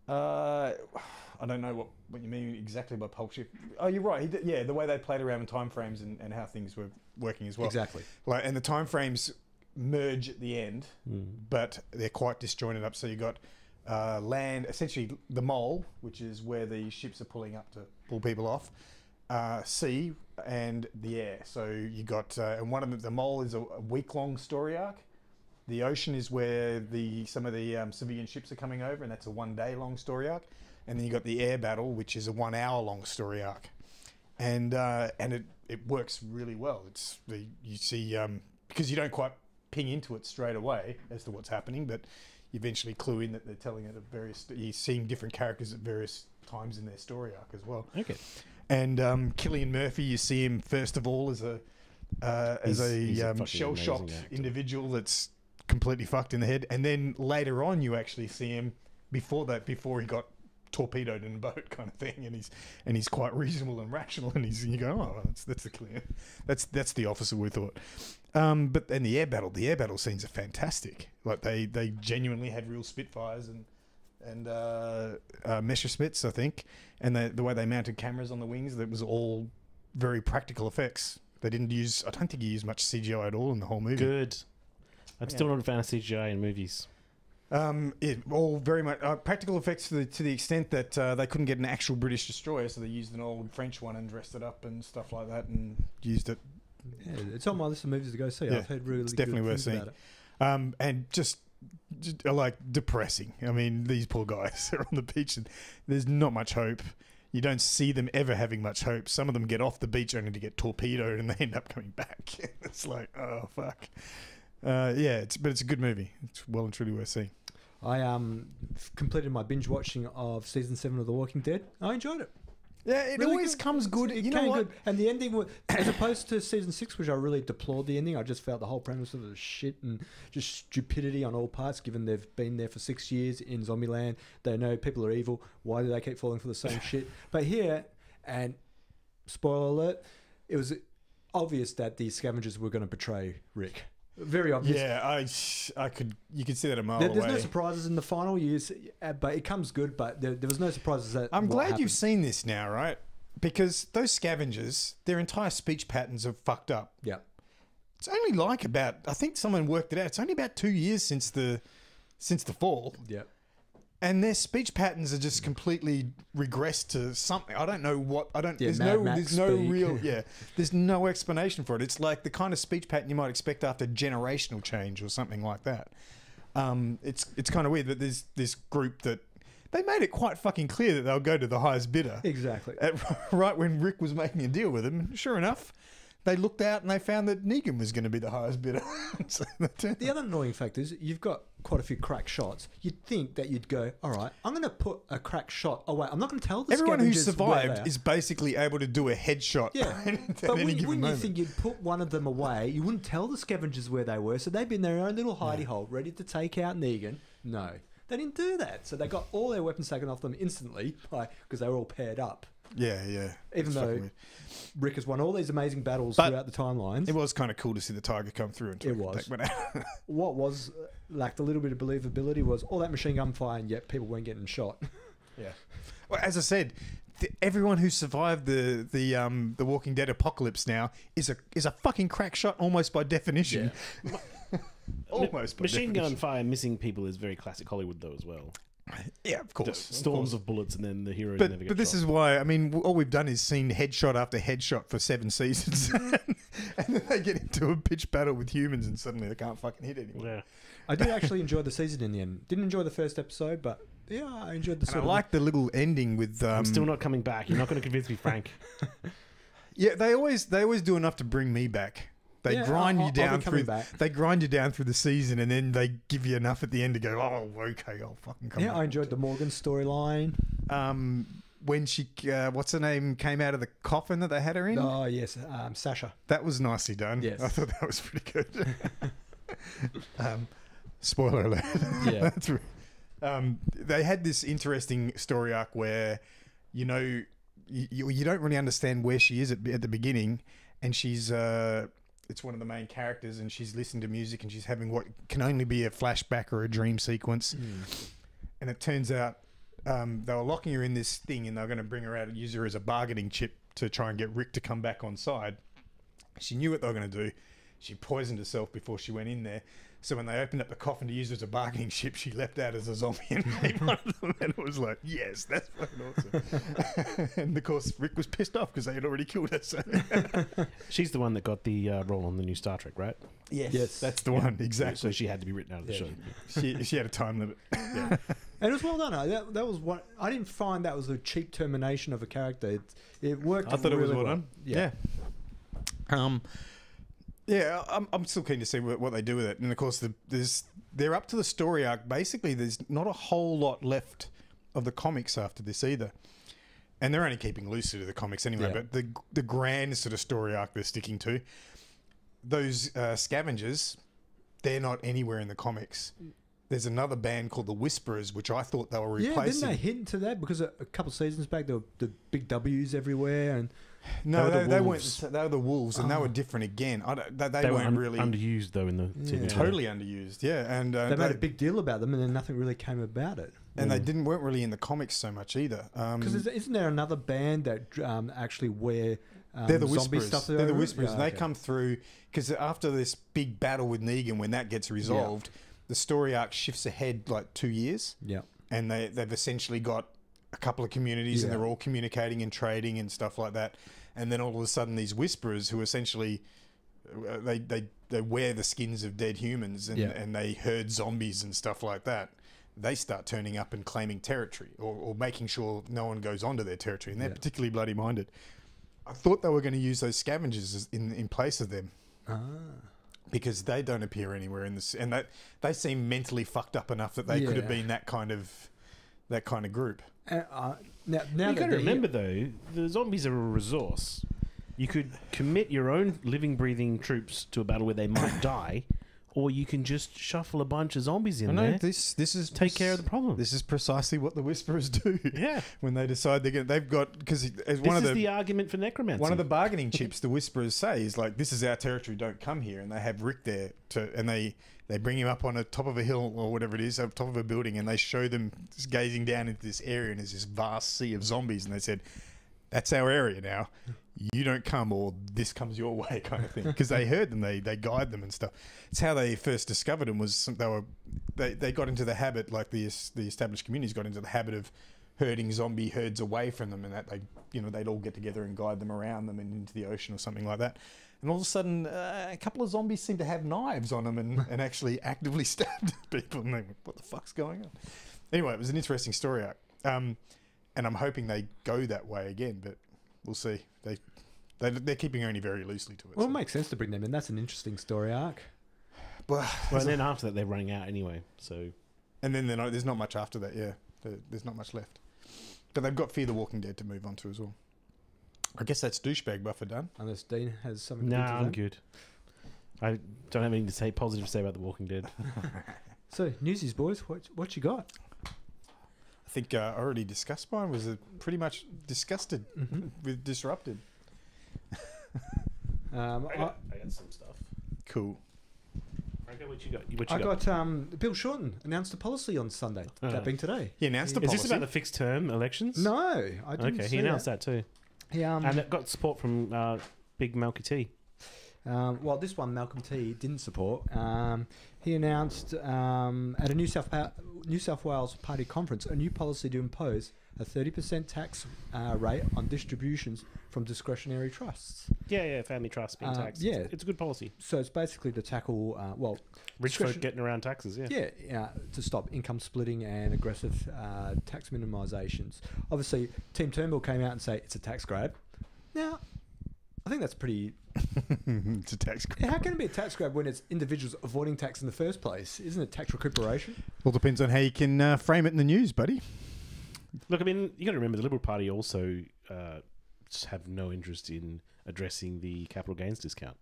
I don't know what you mean exactly by Pulp Fiction. Oh, you're right. The way they played around with time frames and how things were working as well. Exactly. Like, and the time frames merge at the end, but they're quite disjointed up. So you got land, essentially the mole, which is where the ships are pulling up to pull people off, sea, and the air. So you got, and one of the mole is a week-long story arc. The ocean is where some of the civilian ships are coming over, and that's a 1-day-long story arc. And then you got the air battle, which is a 1-hour-long story arc, and it works really well. You see because you don't quite ping into it straight away as to what's happening, but you eventually clue in that they're telling it at various. You're seeing different characters at various times in their story arc as well. Okay. And Cillian Murphy, you see him first of all as a shell-shocked individual that's completely fucked in the head, and then later on you actually see him before he got torpedoed in a boat kind of thing, and he's quite reasonable and rational, and you go, oh, that's the clear, that's the officer we thought. But then the air battle scenes are fantastic. Like they genuinely had real Spitfires and Messerschmitts, I think, and the way they mounted cameras on the wings, that was all very practical effects. They didn't use, I don't think he used much CGI at all in the whole movie. Good. I'm still not a fan of CGI in movies. All very much practical effects to the extent that they couldn't get an actual British destroyer, so they used an old French one and dressed it up and stuff like that, and used it. Yeah, it's on my list of movies to go see. Yeah, I've heard really it's good definitely worth things seeing. about it. And just like depressing. I mean, these poor guys are on the beach, and there's not much hope. You don't see them ever having much hope. Some of them get off the beach only to get torpedoed, and they end up coming back. It's like, oh fuck. Yeah, but it's a good movie. It's well and truly worth seeing. I completed my binge watching of season 7 of The Walking Dead. I enjoyed it. Yeah, it Really always good. comes good. It You know came what? good. And the ending, as opposed to season 6, which I really deplored the ending, I just felt the whole premise of the shit and just stupidity on all parts, given they've been there for 6 years in Zombieland. They know people are evil. Why do they keep falling for the same shit? But here, and spoiler alert, it was obvious that the scavengers were going to betray Rick. Very obvious. Yeah, you could see that a mile There's away. no surprises in the final years, but it comes good. But there was no surprises. I'm glad you've seen this now, right? Because those scavengers, their entire speech patterns are fucked up. Yeah. It's only like about, I think someone worked it out. It's only about 2 years since the fall. Yeah. And their speech patterns are just completely regressed to something. I don't know what. I don't. Yeah, there's Mad no. Max There's no speak. real. Yeah. There's no explanation for it. It's like the kind of speech pattern you might expect after generational change or something like that. It's kind of weird. But there's this group that they made it quite fucking clear that they'll go to the highest bidder. Exactly. Right when Rick was making a deal with them. Sure enough, they looked out and they found that Negan was going to be the highest bidder. So The other annoying fact is you've got quite a few crack shots. You'd think that you'd go, all right, I'm going to put a crack shot away. I'm not going to tell the everyone who scavengers where they survived are. is basically able to do a headshot. Yeah, at but any given wouldn't you moment. think you'd put one of them away? You wouldn't tell the scavengers where they were, so they'd be in their own little hidey hole, ready to take out Negan. No, they didn't do that. So they got all their weapons taken off them instantly because they were all paired up. Yeah. Even It's though fucking weird. Rick has won all these amazing battles But throughout the timelines. It was kind of cool to see the tiger come through and It was. take one out. What was lacked a little bit of believability was all that machine gun fire, and yet people weren't getting shot. Yeah. Well, as I said, everyone who survived the Walking Dead apocalypse now is a fucking crack shot almost by definition. Almost by Machine gun definition. fire missing people is very classic Hollywood though as well. Yeah, of course. Storms of bullets and then the heroes But never get but this shot. is why, I mean, all we've done is seen headshot after headshot for 7 seasons. And then they get into a pitch battle with humans and suddenly they can't fucking hit anyone. Yeah. I did actually enjoy the season in the end. Didn't enjoy the first episode, but yeah, I enjoyed the And I sort of like the little ending with... I'm still not coming back. You're not going to convince me, Frank. Yeah, they always do enough to bring me back. They Yeah, grind I'll you be down coming through. back. They grind you down through the season, and then they give you enough at the end to go, oh, okay, I'll fucking come. Yeah, back. I enjoyed the Morgan storyline. When she, what's her name, came out of the coffin that they had her in. Oh yes, Sasha. That was nicely done. Yes. I thought that was pretty good. Spoiler alert. Yeah. That's they had this interesting story arc where, you know, you don't really understand where she is at the beginning, and she's it's one of the main characters, and she's listening to music, and she's having what can only be a flashback or a dream sequence, and it turns out they were locking her in this thing, and they were going to bring her out and use her as a bargaining chip to try and get Rick to come back on side. She knew what they were going to do. She poisoned herself before she went in there. So when they opened up the coffin to use her as a bargaining chip, she leapt out as a zombie and made one of them. And it was like, yes, that's fucking awesome. And of course, Rick was pissed off because they had already killed her. So. She's the one that got the role on the new Star Trek, right? Yes. That's the one, exactly. So she had to be written out of the show. She had a time limit. And it was well done. That was what I didn't find that was a cheap termination of a character. It worked. I thought really it was well done. Yeah. Yeah, I'm still keen to see what they do with it. And of course, they're up to the story arc. Basically, there's not a whole lot left of the comics after this either. And they're only keeping loosely to the comics anyway. Yeah. But the grand sort of story arc they're sticking to, those scavengers, they're not anywhere in the comics. There's another band called the Whisperers, which I thought they were replacing. Yeah, didn't they hint to that? Because a couple of seasons back, there were the big W's everywhere, and No, They were the they Wolves. weren't. They were the Wolves, and they were different again. They were weren't really underused though in the TV. totally underused. Yeah, and they made a big deal about them, and then nothing really came about it. and they weren't really in the comics so much either. Because isn't there another band that actually wear They're the zombie Whisperers. stuff? They're the Whisperers. Yeah, and they okay. come through because after this big battle with Negan, when that gets resolved, the story arc shifts ahead like 2 years, Yeah. and they've essentially got a couple of communities, and Yeah. they're all communicating and trading and stuff like that. And then all of a sudden, these whisperers who essentially they wear the skins of dead humans, and, Yeah. and they herd zombies and stuff like that. They start turning up and claiming territory, or making sure no one goes onto their territory, and they're Yeah. particularly bloody minded. I thought they were going to use those scavengers in place of them, because they don't appear anywhere in this, and they seem mentally fucked up enough that they could have Yeah. been that kind of group. Now You that got to they're remember though, the zombies are a resource. You could commit your own living, breathing troops to a battle where they might die, or you can just shuffle a bunch of zombies in there. This is Take care of the problem. This is precisely what the whisperers do. Yeah. When they decide they've got, because as This one of is the argument for necromancy. one of the bargaining chips the whisperers say is like, this is our territory, don't come here. And they have Rick there and they bring him up on the top of a hill or whatever it is, up top of a building, and they show them just gazing down into this area, and there's this vast sea of zombies, and they said, that's our area now. You don't come, or this comes your way, kind of thing. Because they heard them, they guide them and stuff. It's how they first discovered them. Was they got into the habit, like the established communities got into the habit of herding zombie herds away from them, and that they'd all get together and guide them around them and into the ocean or something like that. And all of a sudden, a couple of zombies seem to have knives on them and actually actively stabbed people. And they went, what the fuck's going on? Anyway, it was an interesting story arc. And I'm hoping they go that way again, but we'll see. They're keeping only very loosely to it. Well, it makes sense to bring them in. That's an interesting story arc. Well, and then after that, they're running out anyway. So, and then there's not much after that. Yeah, there's not much left. But they've got Fear the Walking Dead to move on to as well. I guess that's douchebag buffer done. Unless Dean has something no, good to I'm say. good. I don't have anything to say positive to say about The Walking Dead. So, newsies, boys, what you got? I think I already discussed mine. Was pretty much disgusted with Disrupted. I got some stuff. Cool. Franco, what you got? I got Bill Shorten announced a policy on Sunday, that being today. He announced the Is policy. this about the fixed term elections? No, I didn't Okay, see he announced that too. He, And it got support from Big Milky T. well, this one Malcolm T didn't support. He announced at a New South Wales Party conference a new policy to impose a 30% tax rate on distributions from discretionary trusts. Yeah, family trust being taxed. yeah. It's a good policy. So it's basically to tackle, Rich folk getting around taxes, yeah. Yeah, to stop income splitting and aggressive tax minimisations. Obviously, Team Turnbull came out and say it's a tax grab. Now, I think that's pretty... It's a tax grab. How can it be a tax grab when it's individuals avoiding tax in the first place? Isn't it tax recuperation? Well, depends on how you can frame it in the news, buddy. Look, I mean, you got to remember the Liberal Party also just have no interest in addressing the capital gains discount.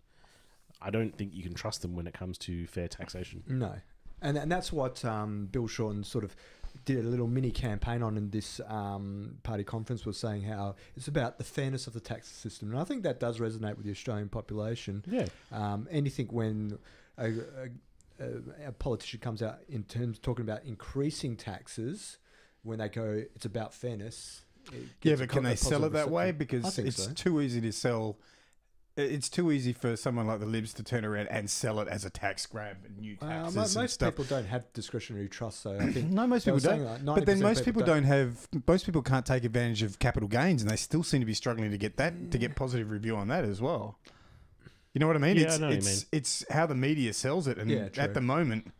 I don't think you can trust them when it comes to fair taxation. No. And that's what Bill Shorten sort of did a little mini campaign on in this party conference, was saying how it's about the fairness of the tax system. And I think that does resonate with the Australian population. Yeah. Anything when a politician comes out in terms talking about increasing taxes, when they go, it's about fairness. Yeah, but can they sell it that way? Because it's so. too easy to sell. It's too easy for someone like the Libs to turn around and sell it as a tax grab and new taxes and most stuff. people don't have discretionary trusts, so I think No, most they people were don't. saying like But then 90% most people don't have. Most people can't take advantage of capital gains, and they still seem to be struggling to get that to get positive review on that as well. You know what I mean? Yeah, I know what you mean. It's how the media sells it, and Yeah, true. at the moment,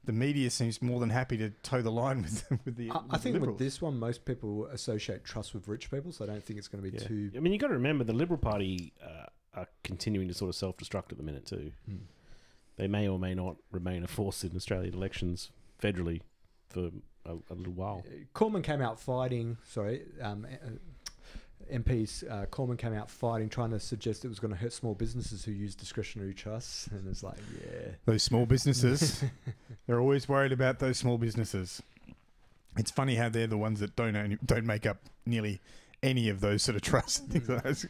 the media seems more than happy to toe the line with the. I think Liberals. with this one, most people associate trust with rich people, so I don't think it's going to be too... I mean, you got to remember the Liberal Party are continuing to sort of self-destruct at the minute too. They may or may not remain a force in Australian elections federally for a little while. Cormann came out fighting, MPs, Cormann came out fighting, trying to suggest it was going to hurt small businesses who use discretionary trusts. And it's like, yeah. Those small businesses, they're always worried about those small businesses. It's funny how they're the ones that don't make up nearly any of those sort of trusts and things like that.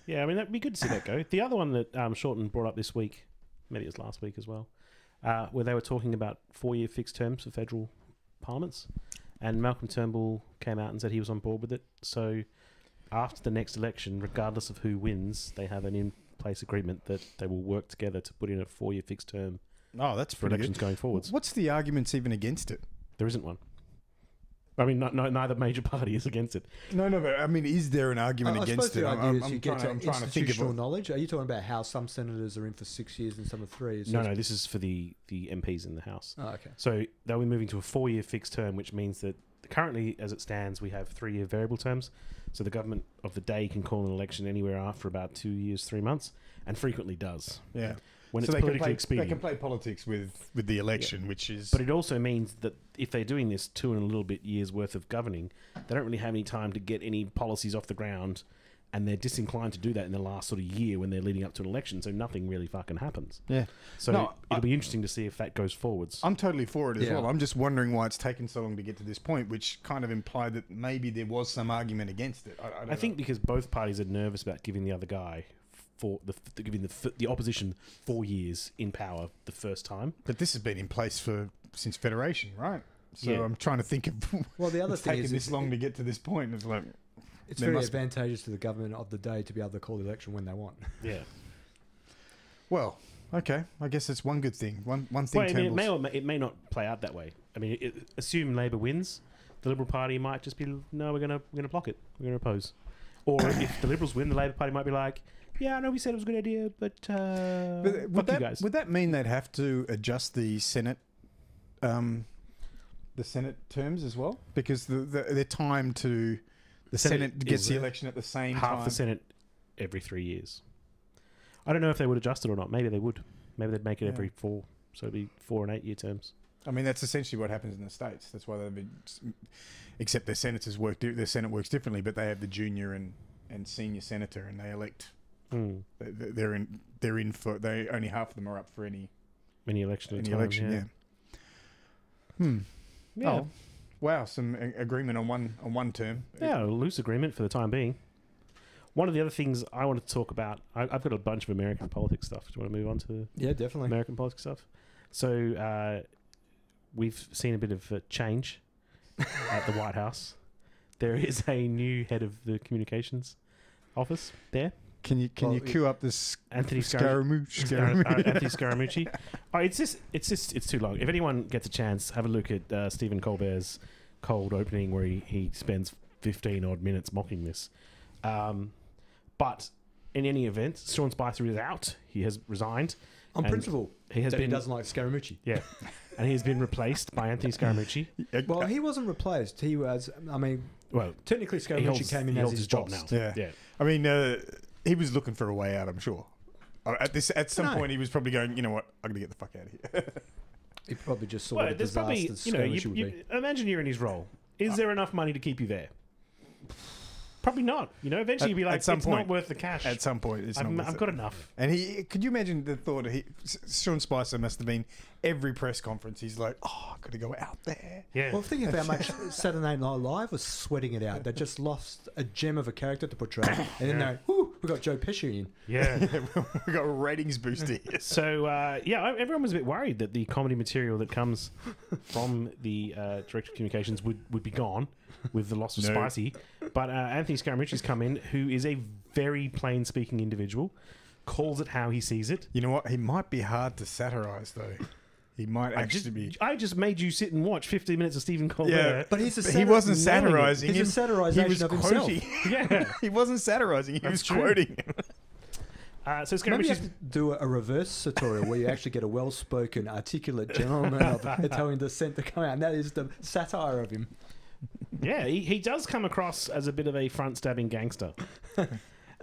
Yeah, I mean, that'd be good to see that go. The other one that Shorten brought up this week, maybe it was last week as well, where they were talking about 4-year fixed terms for federal parliaments, and Malcolm Turnbull came out and said he was on board with it. So after the next election, regardless of who wins, they have an in-place agreement that they will work together to put in a 4-year fixed term Oh, that's for pretty elections good. going forwards. What's the arguments even against it? There isn't one. I mean, neither major party is against it. No, but I mean, is there an argument I against suppose it? the idea is you get to I'm trying to think institutional of knowledge. Are you talking about how some senators are in for 6 years and some are 3? No, this is for the MPs in the House. Oh, okay. So they'll be moving to a 4-year fixed term, which means that currently, as it stands, we have 3-year variable terms. So the government of the day can call an election anywhere after about 2 years, 3 months, and frequently does. Yeah. When So it's they politically can expedient. play politics with the election, which is... But it also means that if they're doing this 2 and a little bit years worth of governing, they don't really have any time to get any policies off the ground, and they're disinclined to do that in the last sort of year when they're leading up to an election, so nothing really fucking happens. Yeah. So it'll be interesting to see if that goes forwards. I'm totally for it as Yeah. well. I'm just wondering why it's taken so long to get to this point, which kind of implied that maybe there was some argument against it. I think because both parties are nervous about giving the other guy giving the opposition 4 years in power the first time. But this has been in place since Federation, right? So Yeah. I'm trying to think of... Well, the other it's thing taken is this long to get to this point. It's like... it's there very must be- advantageous to the government of the day to be able to call the election when they want. Yeah. Well, okay. I guess it's one good thing. One thing Well, I mean, Turnbull's- it may not play out that way. I mean, assume Labor wins, the Liberal Party might just be, no, we're gonna block it. We're gonna oppose. Or if the Liberals win, the Labor Party might be like, yeah, I know we said it was a good idea, but fuck you guys. Would that mean they'd have to adjust the Senate terms as well? Because their time to... The Senate gets the election at the same time. Half the Senate every 3 years. I don't know if they would adjust it or not. Maybe they would. Maybe they'd make it every 4. So it'd be 4 and 8 year terms. I mean, that's essentially what happens in the States. That's why they've been... Except their senators their Senate works differently, but they have the junior and senior senator, and they elect... They're in for... Only half of them are up for any election at a time, election, yeah. Oh, wow! Some agreement on one term. Yeah, a loose agreement for the time being. One of the other things I wanted to talk about, I've got a bunch of American politics stuff. Do you want to move on to Yeah, definitely. American politics stuff? So we've seen a bit of change at the White House. There is a new head of the communications office there. Can you cue up this Anthony Scaramucci? Anthony Scaramucci. Oh, it's too long. If anyone gets a chance, have a look at Stephen Colbert's cold opening where he spends 15 odd minutes mocking this. But in any event, Sean Spicer is out. He has resigned. On principle, he doesn't like Scaramucci. Yeah. And he has been replaced by Anthony Scaramucci. Well, he wasn't replaced. He was, technically Scaramucci came in as his job boss. now. Yeah. I mean, he was looking for a way out, I'm sure. At some point, he was probably going, you know what, I'm going to get the fuck out of here. He probably just saw Well, what a there's disaster probably, Scaramucci would be. imagine you're in his role. Is there enough money to keep you there? Probably not. Eventually you'll be like, it's not worth the cash. At some point, it's not worth I've it. got enough. And could you imagine the thought? Sean Spicer must have been every press conference. He's like, "Oh, I've got to go out there." Yeah. Well, think of how much Saturday Night Live was sweating it out. They just lost a gem of a character to portray, and then they're, we got Joe Pesci in. Yeah. We got a ratings boost here. So everyone was a bit worried that the comedy material that comes from the director of communications would be gone with the loss of Spicy. But Anthony Scaramucci's come in, who is a very plain-speaking individual, calls it how he sees it. You know what? He might be hard to satirise, though. He might actually be. I just made you sit and watch 15 minutes of Stephen Colbert. Yeah, but he wasn't satirising. He's a satirisation he was of himself. quoting. Yeah. He wasn't satirising. He was true. quoting. So Maybe you Scaramucci's... have to do a reverse tutorial where you actually get a well-spoken, articulate gentleman of Italian descent to come out, and that is the satire of him. Yeah, he does come across as a bit of a front-stabbing gangster.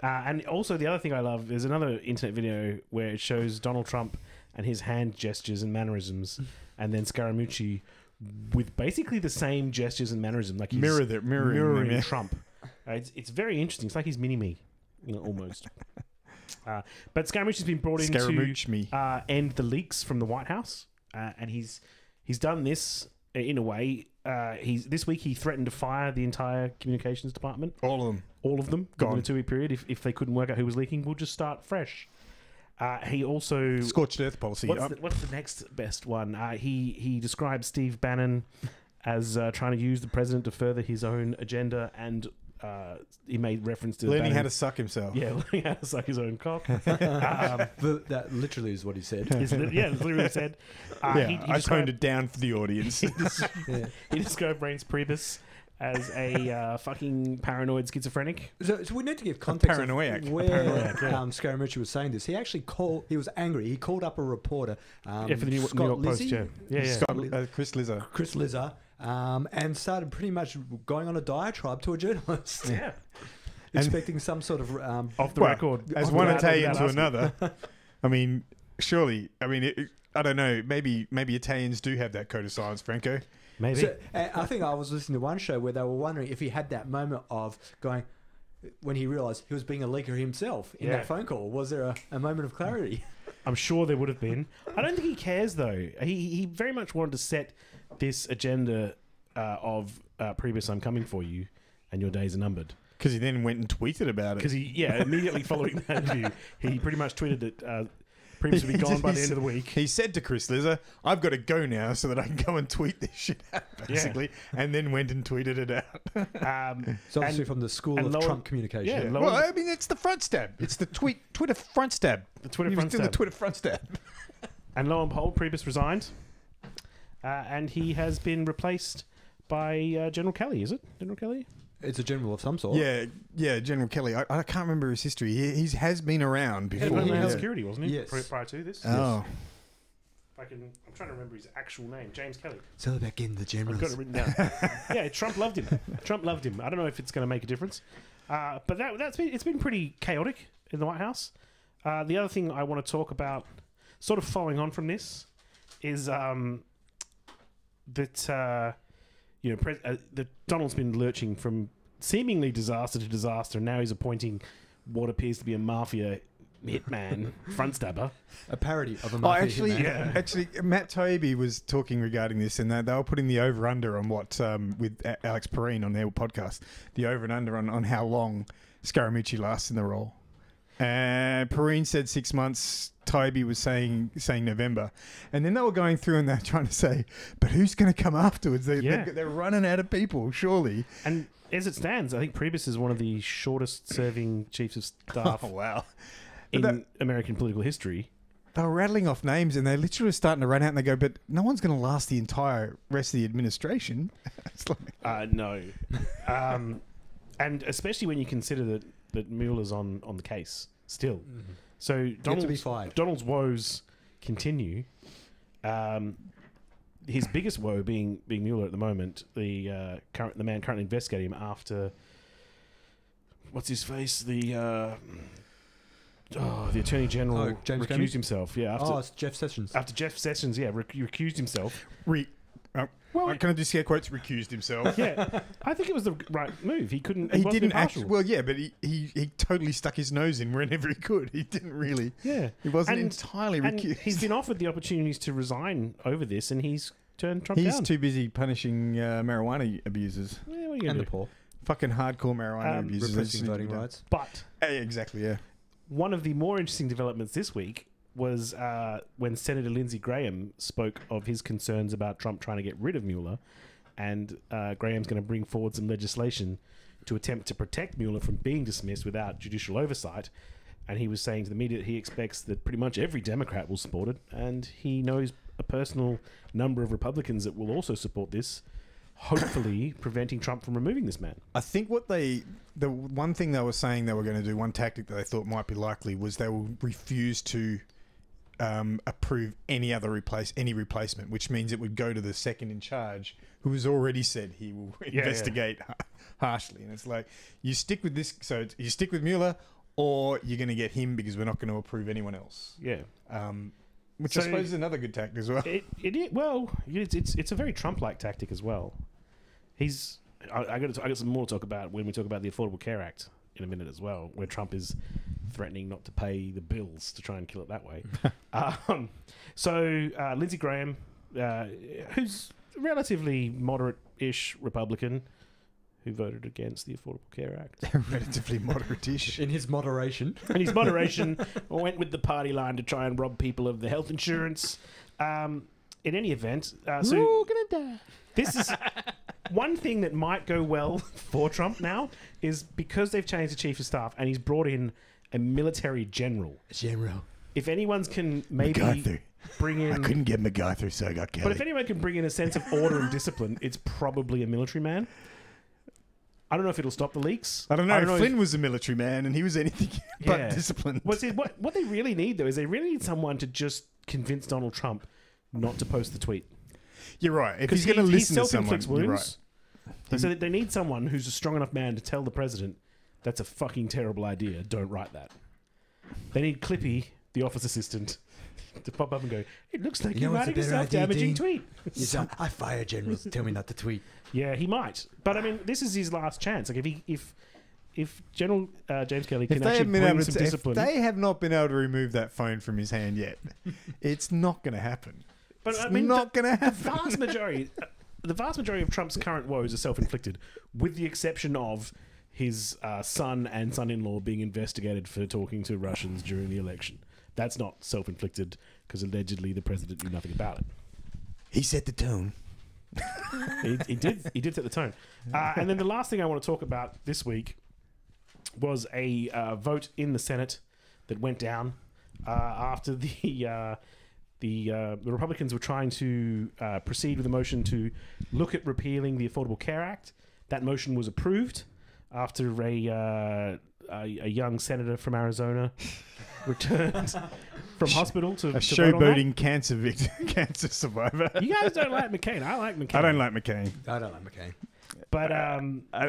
And also the other thing I love is another internet video where it shows Donald Trump and his hand gestures and mannerisms, and then Scaramucci with basically the same gestures and mannerisms, like he's mirroring them, yeah. Trump. It's very interesting. It's like he's mini-me, almost. But Scaramucci's been brought in to end the leaks from the White House, and he's done this in a way. This week he threatened to fire the entire communications department. All of them Gone. In a 2-week period. If they couldn't work out who was leaking, we'll just start fresh. He also... Scorched earth policy. What's the next best one? He describes Steve Bannon as trying to use the president to further his own agenda and he med reference to Learning how banning- to suck himself. Yeah, learning how to suck his own cock. That literally is what he said. That's literally what he said. I described- toned it down for the audience. Yeah. He described Reince Priebus as a fucking paranoid schizophrenic. So we need to give context paranoiac. of where Paranoiac, yeah. Scaramucci was saying this. He actually he was angry. He called up a reporter, Yeah, for the New Scott York Post, Lizzie, yeah. Chris Lizzer. Chris Lizzer, and started pretty much going on a diatribe to a journalist. Yeah. Expecting some sort of Off the Well, record. As Off one the record Italian without to asking. another. I mean, surely. I mean, I don't know. Maybe Italians do have that code of silence, Franco. Maybe. So, I think I was listening to one show where they were wondering if he had that moment of going when he realised he was being a leaker himself in Yeah. that phone call. Was there a moment of clarity? I'm sure there would have been. I don't think he cares, though. He very much wanted to set this agenda of Priebus, I'm coming for you, and your days are numbered. Because he then went and tweeted about it. Because immediately following that interview, he pretty much tweeted that Priebus would be gone by the end of the week. He said to Chris Lizzer, I've got to go now so that I can go and tweet this shit out, basically. And then went and tweeted it out. It's obviously from the school and of lo- Trump communication. yeah, Well, I mean, it's the front stab. It's the Twitter front stab. The Twitter He front was doing stab. the Twitter front stab. And lo and behold, Priebus resigned. And he has been replaced by General Kelly, is it? General Kelly? It's a general of some sort. Yeah, General Kelly. I can't remember his history. He has been around Head before. of Homeland Yeah. Security, wasn't he? Yes. Prior to this? Oh. I'm trying to remember his actual name. James Kelly. It's all about getting the I've generals. got it written down. Yeah, Trump loved him. Trump loved him. I don't know if it's going to make a difference, but it's been pretty chaotic in the White House. The other thing I want to talk about, sort of following on from this, is that that Donald's been lurching from seemingly disaster to disaster, and now he's appointing what appears to be a mafia hitman front stabber. A parody of a Oh, mafia actually, hitman. actually, Matt Taibbi was talking regarding this, and they were putting the over under on what with Alex Perrine on their podcast, the over and under on how long Scaramucci lasts in the role. And Perrine said 6 months. Taibbi was saying November, and then they were going through and they're trying to say, but who's going to come afterwards? They're running out of people, surely. And as it stands, I think Priebus is one of the shortest serving chiefs of staff Oh wow! in American political history. They were rattling off names, and they literally were starting to run out, and they go, but no one's going to last the entire rest of the administration. It's like, No. And especially when you consider that Mueller's on the case still. Mm-hmm. So Yet to be fired. Donald's woes continue. His biggest woe being Mueller at the moment, the man currently investigating him after what's his face? The Attorney General James recused Comey? himself. Yeah, after It's Jeff Sessions. after Jeff Sessions, recused himself. can I just get quotes? Recused himself. Yeah, I think it was the right move. He couldn't. He wasn't didn't impartial. actually. Well, yeah, but he totally stuck his nose in whenever he could. He didn't really. Yeah, He wasn't And- entirely And recused. he's been offered the opportunities to resign over this, and he's turned Trump He's down. too busy punishing marijuana abusers. Yeah, what are you gonna And the do? poor. Fucking hardcore marijuana abusers. They just Repressing need to voting be done. rights. But Exactly. Yeah. one of the more interesting developments this week was when Senator Lindsey Graham spoke of his concerns about Trump trying to get rid of Mueller, and Graham's going to bring forward some legislation to attempt to protect Mueller from being dismissed without judicial oversight. And he was saying to the media that he expects that pretty much every Democrat will support it, and he knows a personal number of Republicans that will also support this, hopefully preventing Trump from removing this man. I think the one thing they were saying they were going to do, one tactic that they thought might be likely, was they will refuse to approve any replacement, which means it would go to the second in charge, who has already said he will investigate harshly. And it's like, you stick with this, so you stick with Mueller, or you're going to get him because we're not going to approve anyone else. Yeah. Which So- I suppose is another good tactic as well. It's a very Trump-like tactic as well. I got some more to talk about when we talk about the Affordable Care Act in a minute as well, where Trump is threatening not to pay the bills to try and kill it that way. Lindsey Graham, who's a relatively moderate-ish Republican, who voted against the Affordable Care Act. Relatively moderate-ish. In his moderation. And his moderation went with the party line to try and rob people of the health insurance. In any event, We're all gonna die. this is one thing that might go well for Trump now is because they've changed the chief of staff and he's brought in a military general. If anyone's can maybe MacArthur. bring in... I couldn't get MacArthur, so I got Kelly. But if anyone can bring in a sense of order and discipline, it's probably a military man. I don't know if it'll stop the leaks. I don't know. Flynn if, was a military man and he was anything but disciplined. What they really need, though, is they really need someone to just convince Donald Trump not to post the tweet. You're right. If he's going to listen to someone, you're right. So they need someone who's a strong enough man to tell the president, that's a fucking terrible idea. Don't write that. They need Clippy, the office assistant, to pop up and go, it looks like you're writing a self-damaging tweet. I fire generals. Tell me not to tweet. Yeah, he might. But I mean, this is his last chance. Like if General James Kelly can actually bring some discipline... If they have not been able to remove that phone from his hand yet, it's not going to happen. But it's I mean, not going to happen. The vast majority of Trump's current woes are self-inflicted, with the exception of his son and son-in-law being investigated for talking to Russians during the election. That's not self-inflicted because allegedly the president knew nothing about it. He set the tone. He did set the tone. And then the last thing I want to talk about this week was a vote in the Senate that went down after the Republicans were trying to proceed with a motion to look at repealing the Affordable Care Act. That motion was approved after a young senator from Arizona returned from hospital to showboating cancer survivor. You guys don't like McCain. I like McCain. I don't like McCain. But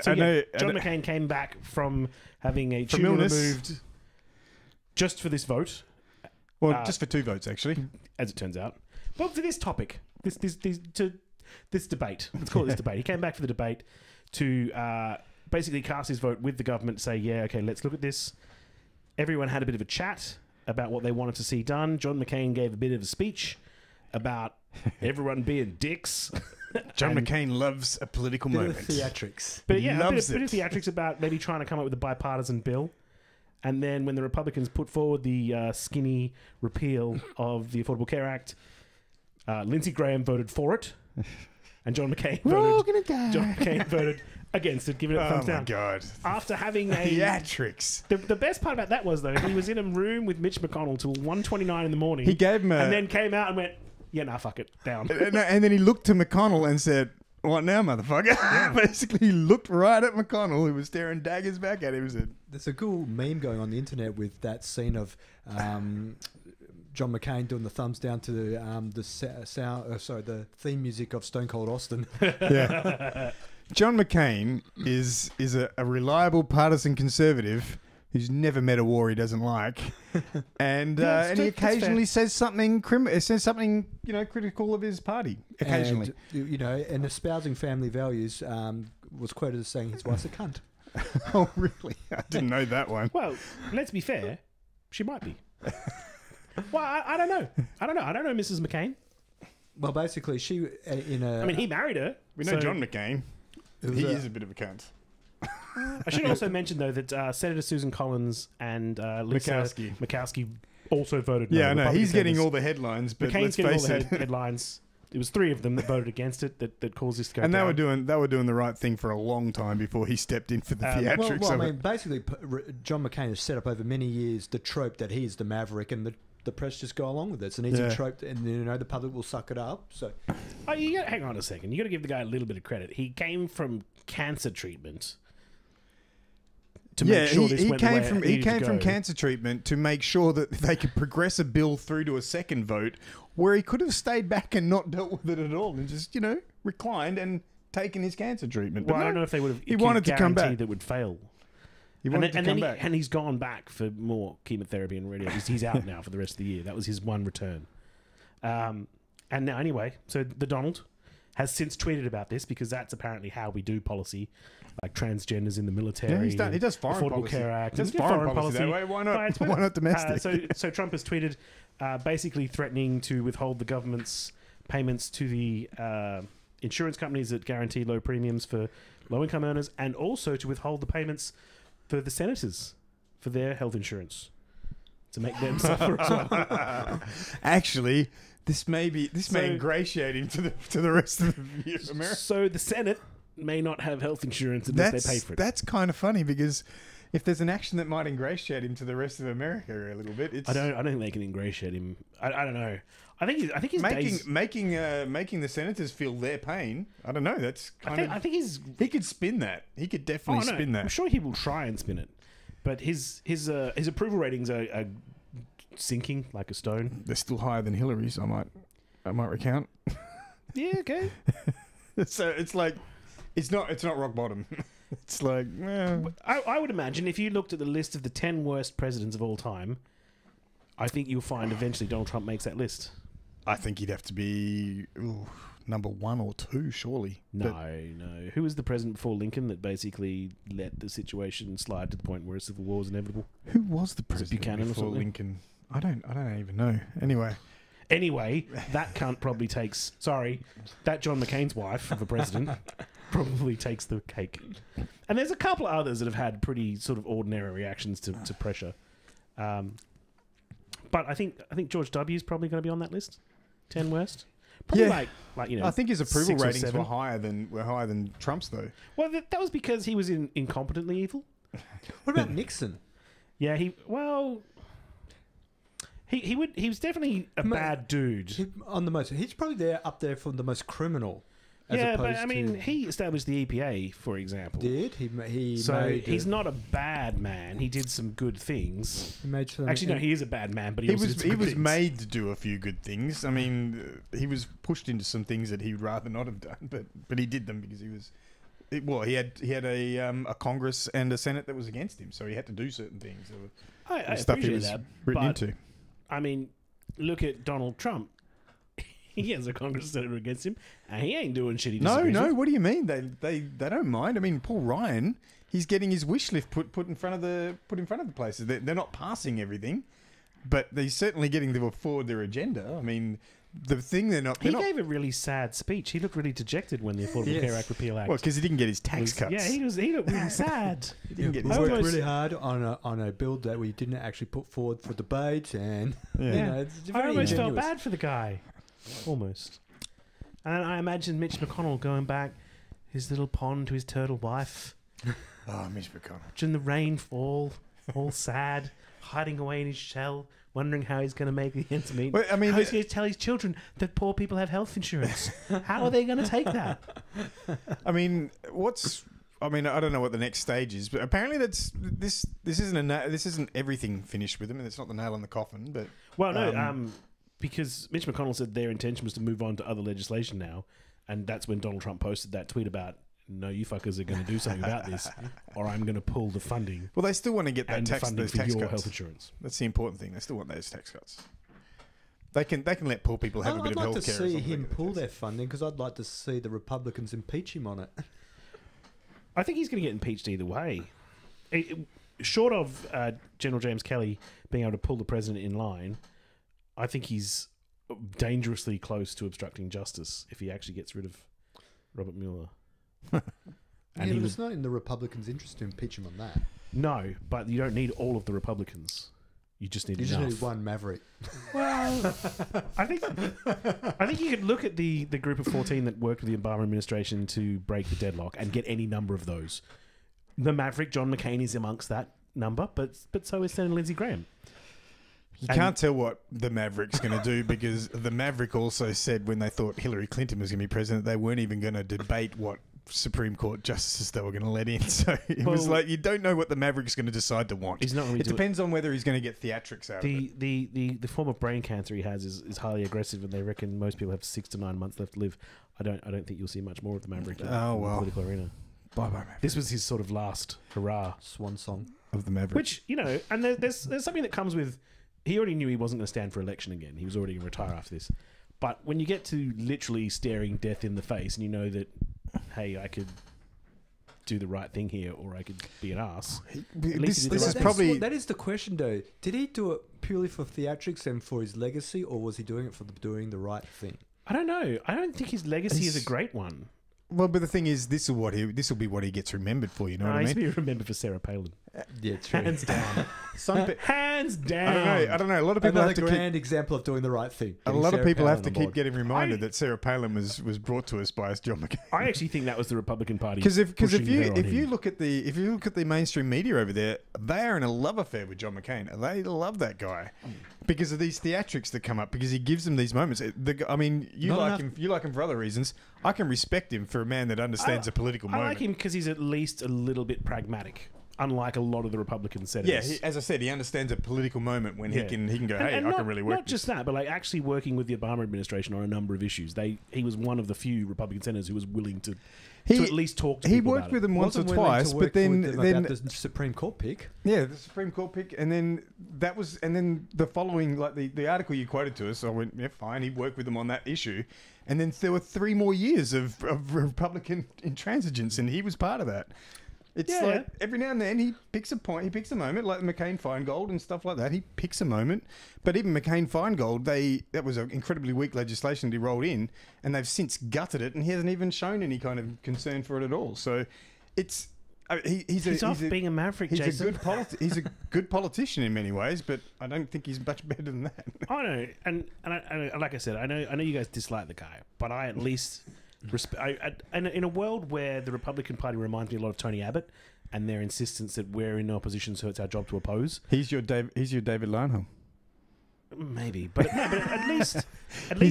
John McCain came back from having a tumor removed just for this vote. Well, just for 2 votes, actually, as it turns out. Well, for this topic, this debate. Let's call it this debate. He came back for the debate to basically cast his vote with the government. Say, yeah, okay, let's look at this. Everyone had a bit of a chat about what they wanted to see done. John McCain gave a bit of a speech about everyone being dicks. John McCain loves a political moment. Theatrics. But yeah, a bit of theatrics about maybe trying to come up with a bipartisan bill. And then when the Republicans put forward the skinny repeal of the Affordable Care Act, Lindsey Graham voted for it. And John McCain voted against it, giving it a thumbs down. Oh, my God. After having a... Theatrics. The best part about that was, though, he was in a room with Mitch McConnell till 1:29 in the morning. He gave him and then came out and went, yeah, nah, fuck it, down. And then he looked to McConnell and said, what now, motherfucker? Yeah. Basically, he looked right at McConnell, who was staring daggers back at him. There's a cool meme going on the internet with that scene of John McCain doing the thumbs down to the theme music of Stone Cold Austin. Yeah. John McCain is a reliable partisan conservative who's never met a war he doesn't like, and he occasionally says something critical of his party. Occasionally, and espousing family values, was quoted as saying his wife's a cunt. Oh, really? I didn't know that one. Well, let's be fair, she might be. Well, I don't know. I don't know Mrs. McCain. Well, basically, she he married her. We know John McCain. He is a bit of a cunt. I should also mention, though, that Senator Susan Collins and Lisa Murkowski also voted no. Yeah, I know. He's getting all the headlines, but McCain's getting all the headlines. It was 3 of them that voted against it that caused this to go down. And they were doing the right thing for a long time before he stepped in for the theatrics. Basically, John McCain has set up over many years the trope that he is the maverick, and the press just go along with it. It's an easy trope, and the public will suck it up. So, hang on a second. You got to give the guy a little bit of credit. He came from cancer treatment. To make sure he came from cancer treatment to make sure that they could progress a bill through to a second vote, where he could have stayed back and not dealt with it at all, and just reclined and taken his cancer treatment. Well, I don't know if they would have. He wanted to come back. That would fail. He wanted to come back, and he's gone back for more chemotherapy and radio. He's out now for the rest of the year. That was his one return. And now, anyway, so the Donald has since tweeted about this, because that's apparently how we do policy, like transgenders in the military. Yeah, he does foreign Affordable policy. Care Act. He does foreign policy that way. Why not? Why not domestic? So Trump has tweeted, basically threatening to withhold the government's payments to the insurance companies that guarantee low premiums for low-income earners, and also to withhold the payments for the senators for their health insurance, to make them suffer as well. Actually, this may ingratiate him to the rest of America. So the Senate may not have health insurance unless they pay for it. That's kind of funny because if there's an action that might ingratiate him to the rest of America a little bit, it's I don't think they can ingratiate him. I don't know. I think his days. making the senators feel their pain. I don't know. That's I think he could spin that. He could definitely spin that. I'm sure he will try and spin it, but his approval ratings are sinking like a stone. They're still higher than Hillary's. I might recount. Yeah. Okay. So it's like it's not rock bottom. It's like I would imagine if you looked at the list of the 10 worst presidents of all time, I think you'll find eventually Donald Trump makes that list. I think he'd have to be number 1 or 2, surely. No. Who was the president before Lincoln that basically let the situation slide to the point where a civil war was inevitable? Who was the president Buchanan before or something? Lincoln? I don't even know. Anyway, that cunt probably takes... Sorry, that John McCain's wife of a president probably takes the cake. And there's a couple of others that have had pretty sort of ordinary reactions to pressure. But I think George W. is probably going to be on that list. 10 worst. Probably like I think his approval 6 or ratings 7. were higher than Trump's though. Well, that was because he was incompetently evil. What about Nixon? Yeah, he was definitely a bad dude. He's probably up there for the most criminal. Yeah, but I mean, he established the EPA, for example. Did he? So he's not a bad man. He did some good things. Actually, no, he is a bad man, but he was made to do a few good things. I mean, he was pushed into some things that he would rather not have done, but he did them because he was. He had a Congress and a Senate that was against him, so he had to do certain things. I stuff he appreciate was that, written but, into. I mean, look at Donald Trump. He has a Congress senator against him, and he ain't doing shit. No. What do you mean? They don't mind. I mean, Paul Ryan, he's getting his wish list put in front of the places. They're not passing everything, but they're certainly getting to forward their agenda. I mean, the thing they're not. He gave a really sad speech. He looked really dejected when the Affordable Care Act repeal act. Well, because he didn't get his tax cuts. Yeah, he looked really sad. He didn't get we his worked really hard on a bill that we didn't actually put forward for debate, and I almost felt bad for the guy. Almost. And I imagine Mitch McConnell going back his little pond to his turtle wife. Oh, Mitch McConnell. Watching the rain fall, all sad, hiding away in his shell, wondering how he's going to make the ends meet. Well, I mean, how he's going to tell his children that poor people have health insurance. How are they going to take that? I mean, I don't know what the next stage is, but apparently this isn't everything finished with him, and it's not the nail in the coffin. But because Mitch McConnell said their intention was to move on to other legislation now, and that's when Donald Trump posted that tweet about, no, you fuckers are going to do something about this, or I'm going to pull the funding. Well, they still want to get those tax cuts. Health insurance. That's the important thing. They still want those tax cuts. They can let poor people have a bit of health care. I'd like to see him pull their funding because I'd like to see the Republicans impeach him on it. I think he's going to get impeached either way. Short of General James Kelly being able to pull the president in line, I think he's dangerously close to obstructing justice if he actually gets rid of Robert Mueller. It's not in the Republicans' interest to impeach him on that. No, but you don't need all of the Republicans. You just need enough. You just need one maverick. Well, I think you could look at the group of 14 that worked with the Obama administration to break the deadlock and get any number of those. The maverick, John McCain, is amongst that number, but so is Senator Lindsey Graham. You can't tell what the Maverick's going to do because the Maverick also said when they thought Hillary Clinton was going to be president, they weren't even going to debate what Supreme Court justices they were going to let in. So it was like you don't know what the Maverick's going to decide to want. He's not really it depends on whether he's going to get theatrics out of it. The form of brain cancer he has is highly aggressive, and they reckon most people have 6 to 9 months left to live. I don't think you'll see much more of the Maverick in the political arena. Bye Maverick. This was his sort of last hurrah, swan song of the Maverick. Which and there's something that comes with. He already knew he wasn't going to stand for election again. He was already going to retire after this. But when you get to literally staring death in the face and you know that, hey, I could do the right thing here or I could be an ass. That is the question, though. Did he do it purely for theatrics and for his legacy, or was he doing it for doing the right thing? I don't know. I don't think his legacy is a great one. Well, but the thing is, this will be what he gets remembered for. You know what I He's mean? to be remembered for Sarah Palin. Yeah, true. Hands down. I Hands don't down. know. I don't know. A lot of people Another have to grand example of doing the right thing. a Getting lot of Sarah people Palin have to on keep board. getting reminded that Sarah Palin was brought to us by John McCain. I actually think that was the Republican Party. Because if pushing her on you him. look at the mainstream media over there, they are in a love affair with John McCain. They love that guy because of these theatrics that come up. Because he gives them these moments. I mean, you like him for other reasons. I can respect him for a man that understands a political I moment. like him because he's at least a little bit pragmatic, unlike a lot of the Republican senators. Yeah, as I said, he understands a political moment when he can go, hey, I can really work. Not just that, but like actually working with the Obama administration on a number of issues. He was one of the few Republican senators who was willing to at least talk to people. He worked with them once or Wasn't willing twice, to but work then with them about the Supreme Court pick. yeah, the Supreme Court pick, and then the following, like the article you quoted to us, I went, yeah, fine. He worked with them on that issue, and then there were 3 more years of Republican intransigence, and he was part of that. It's every now and then he picks a point, he picks a moment, like McCain-Feingold and stuff like that. He picks a moment, but even McCain-Feingold, that was an incredibly weak legislation that he rolled in, and they've since gutted it, and he hasn't even shown any kind of concern for it at all. So it's he's off being a maverick, he's Jason. he's a good politician in many ways, but I don't think he's much better than that. I know, and like I said, I know you guys dislike the guy, but I at least. And in a world where the Republican Party reminds me a lot of Tony Abbott and their insistence that we're in opposition, so it's our job to oppose. He's your David Leinholm. Maybe, but at least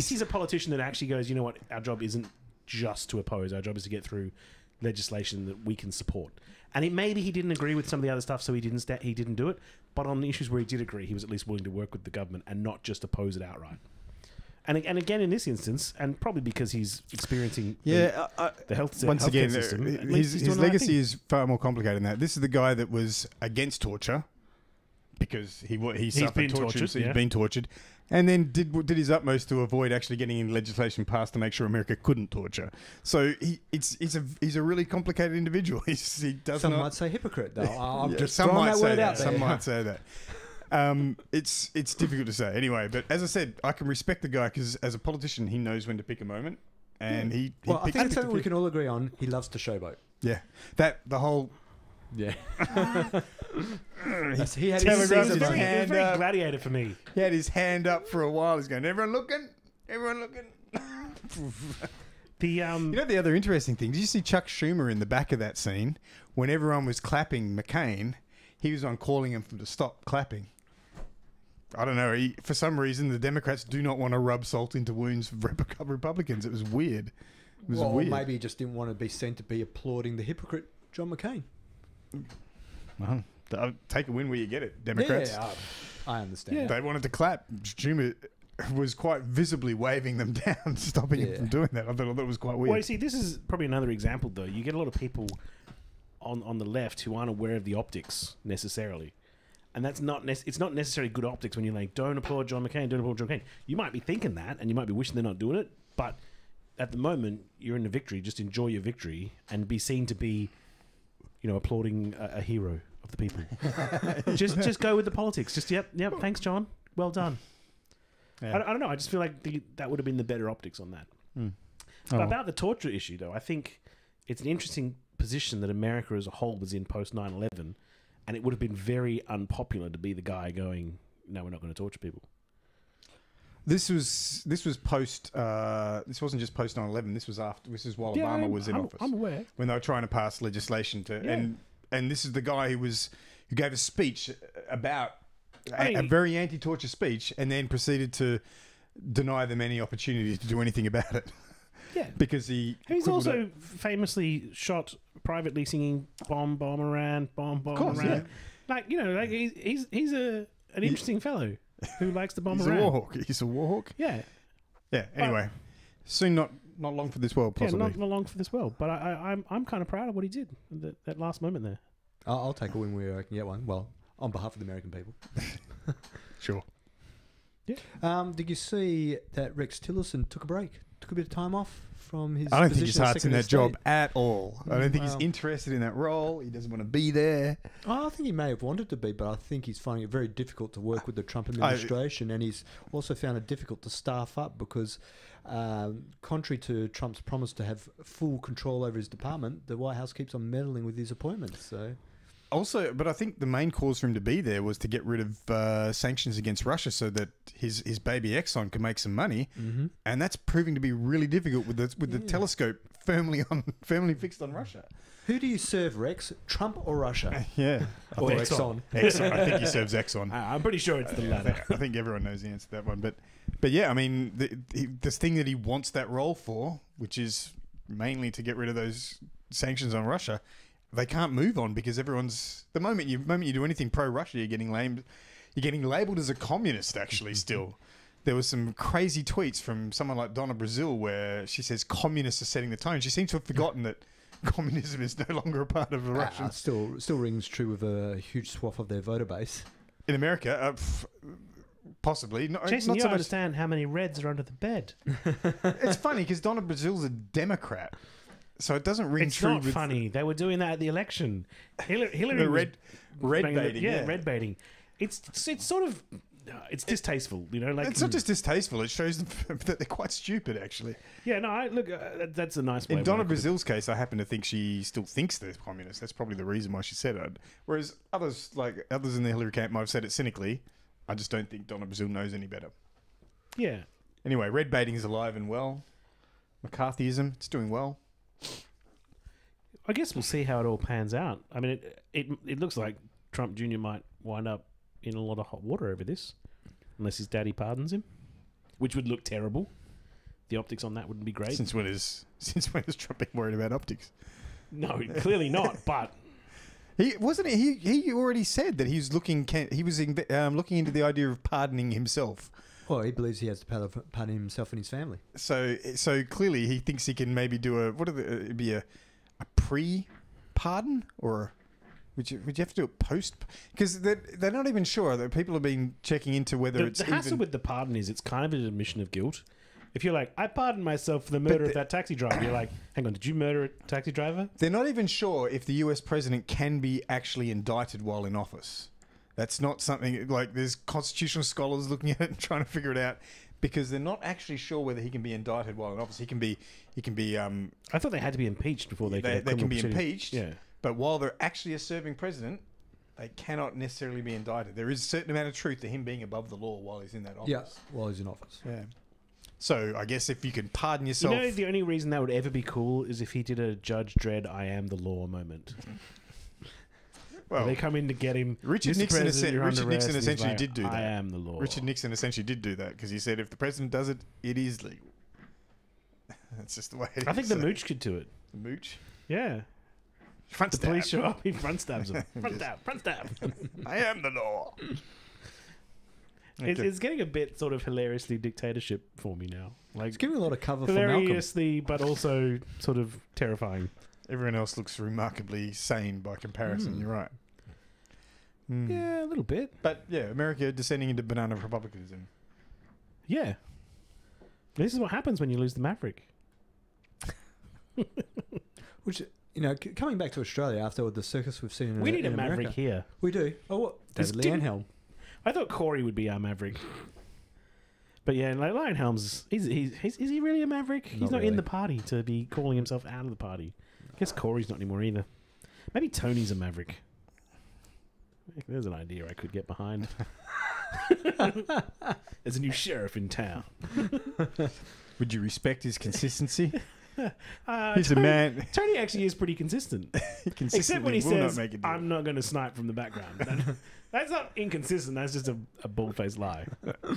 he's a politician that actually goes, you know what, our job isn't just to oppose. Our job is to get through legislation that we can support. And maybe he didn't agree with some of the other stuff, so he didn't do it. But on the issues where he did agree, he was at least willing to work with the government and not just oppose it outright. And again, in this instance, and probably because he's experiencing the health once again, system, his legacy is far more complicated than that. This is the guy that was against torture because he suffered torture. He's been tortured, and then did his utmost to avoid actually getting any legislation passed to make sure America couldn't torture. So he's a really complicated individual. Some might say hypocrite, though. I'm just some throwing might that say word that. out there. Some might say that. It's difficult to say. Anyway, but as I said, I can respect the guy because as a politician, he knows when to pick a moment, and he I think it's something we can all agree on. He loves to showboat. Yeah, the whole. Yeah. He had It was his very hand up. gladiator for me. He had his hand up for a while. He's going, everyone looking. The You know the other interesting thing? Did you see Chuck Schumer in the back of that scene when everyone was clapping McCain? He was on calling him to stop clapping. I don't know. For some reason, the Democrats do not want to rub salt into wounds of Republicans. It was weird. It was weird. Maybe he just didn't want to be seen to be applauding the hypocrite John McCain. Well, take a win where you get it, Democrats. Yeah, I understand. Yeah. They wanted to clap. Schumer was quite visibly waving them down, stopping him from doing that. I thought that was quite weird. Well, you see, this is probably another example, though. You get a lot of people on the left who aren't aware of the optics necessarily. And that's it's not necessarily good optics when you're like, don't applaud John McCain, don't applaud John McCain. You might be thinking that, and you might be wishing they're not doing it, but at the moment, you're in a victory. Just enjoy your victory and be seen to be, applauding a hero of the people. just go with the politics. Just, yep, thanks, John. Well done. Yeah. I don't know. I just feel like that would have been the better optics on that. But about the torture issue, though, I think it's an interesting position that America as a whole was in post 9/11, and it would have been very unpopular to be the guy going, no, we're not going to torture people. This was post. This wasn't just post 9/11. This was after. This is while Obama was in office. I'm aware. When they were trying to pass legislation and this is the guy who gave a speech about a very anti-torture speech, and then proceeded to deny them any opportunity to do anything about it. Yeah, because he's also famously shot privately singing "Bomb Iran." Yeah. He's an interesting fellow who likes to bomb He's Iran. a war hawk. He's a war hawk. Yeah. Yeah. Anyway, soon not long for this world. Possibly not long for this world. But I'm kind of proud of what he did that last moment there. I'll take a win where I can get one. Well, on behalf of the American people. Sure. Yeah. Did you see that Rex Tillerson took a break? Took took a bit of time off from his. I don't think his position as heart's in Secretary that of job State. at all. I don't think he's Well. interested in that role. He doesn't want to be there. Oh, I think he may have wanted to be, but I think he's finding it very difficult to work with the Trump administration, and he's also found it difficult to staff up because, contrary to Trump's promise to have full control over his department, the White House keeps on meddling with his appointments. So. Also, but I think the main cause for him to be there was to get rid of sanctions against Russia so that his baby Exxon could make some money, and that's proving to be really difficult with the telescope firmly fixed on Russia. Who do you serve, Rex? Trump or Russia? Yeah, Or Exxon. Exxon? I think he serves Exxon. I'm pretty sure it's the latter. I think everyone knows the answer to that one, but yeah, I mean, this thing that he wants that role for, which is mainly to get rid of those sanctions on Russia. They can't move on because everyone's the moment you do anything pro-Russia, you're getting labelled as a communist. Actually, still, there was some crazy tweets from someone like Donna Brazil where she says communists are setting the tone. She seems to have forgotten that communism is no longer a part of the Russian. Still rings true with a huge swath of their voter base. In America, possibly. Jason, not you so don't much. understand how many Reds are under the bed. It's funny because Donna Brazil's a Democrat. So it doesn't ring It's true. not funny. They were doing that at the election. Hillary The was red banging baiting. yeah, red baiting. It's sort of it's distasteful, you know. Like It's not just distasteful. It shows that they're quite stupid, actually. yeah. No, look, that's a nice way. In of Donna looking at it. Brazil's case, I happen to think she still thinks they're communists. That's probably the reason why she said it. Whereas others in the Hillary camp might have said it cynically. I just don't think Donna Brazil knows any better. Yeah. Anyway, red baiting is alive and well. McCarthyism, it's doing well. I guess we'll see how it all pans out. I mean, it looks like Trump Jr. might wind up in a lot of hot water over this, unless his daddy pardons him, which would look terrible. The optics on that wouldn't be great. Since when is Trump been worried about optics? No, clearly not. But He already said that looking into the idea of pardoning himself. Well, he believes he has to pardon himself and his family. So clearly he thinks he can maybe do it'd be a pre-pardon, or would you have to do it post? Because they're not even sure. That people have been checking into whether the hassle with the pardon is it's kind of an admission of guilt. If you're like, I pardon myself for the murder of that taxi driver, you're like, hang on, did you murder a taxi driver? They're not even sure if the US president can be actually indicted while in office. That's not something like there's constitutional scholars looking at it and trying to figure it out, because they're not actually sure whether he can be indicted while in office. He can be. I thought they had to be impeached before they They can be impeached. Yeah. But while they're actually a serving president, they cannot necessarily be indicted. There is a certain amount of truth to him being above the law while he's in that office. Yeah, while he's in office. Yeah. So I guess if you can pardon yourself, You know, the only reason that would ever be cool is if he did a Judge Dredd "I am the law" moment. well, They come in to get him. Richard "Mr. Nixon, President, you're under Richard Nixon arrest," and he's essentially like, did do that. I am the law. Richard Nixon essentially did do that because he said if the president does it, it is legal. That's just the way it is. I think the mooch could do it. The mooch. Yeah. Front The stab. police show up, he front stabs him. Front stab. I am the law. It's getting a bit sort of hilariously dictatorship for me now. Like It's giving a lot of cover for Malcolm. hilariously, but also sort of terrifying. Everyone else looks remarkably sane by comparison. You're right. Mm. Yeah, a little bit. But yeah, America descending into banana republicanism. Yeah. This is what happens when you lose the Maverick. Which, you know, coming back to Australia after the circus we've seen in We need a in Maverick America. here. We do. Oh, what? This David didn't- Lianhelm. I thought Corey would be our Maverick. But yeah, like Lionhelm's, is he really a Maverick? He's not really. in the party to be calling himself out of the party. I guess Corey's not anymore either. Maybe Tony's a Maverick. There's an idea I could get behind. There's a new sheriff in town. Would you respect his consistency? He's Tony, a man. Tony actually is pretty consistent. Except when he will not says, make a deal. I'm not going to snipe from the background. That's not inconsistent. That's just a bald-faced lie.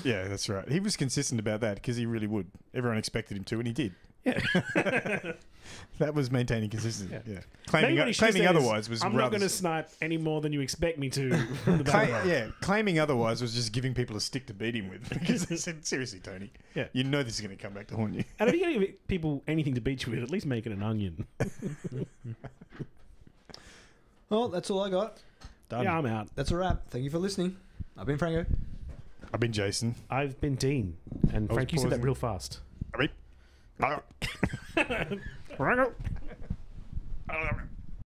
Yeah, that's right. He was consistent about that because he really would. Everyone expected him to, and he did. Yeah. That was maintaining consistency. Yeah. Yeah. Maybe what he should Claiming say is, otherwise was I'm not rather going to snipe any more than you expect me to from the background. yeah, claiming otherwise was just giving people a stick to beat him with because they said, "Seriously, Tony, Yeah. you know this is going to come back to haunt you." And if you're going to give people anything to beat you with, at least make it an onion. Well, that's all I got. Done. Yeah, I'm out. That's a wrap. Thank you for listening. I've been Franco. I've been Jason. I've been Dean. And I was Frank, you said that pausing. real fast. I mean, Rango.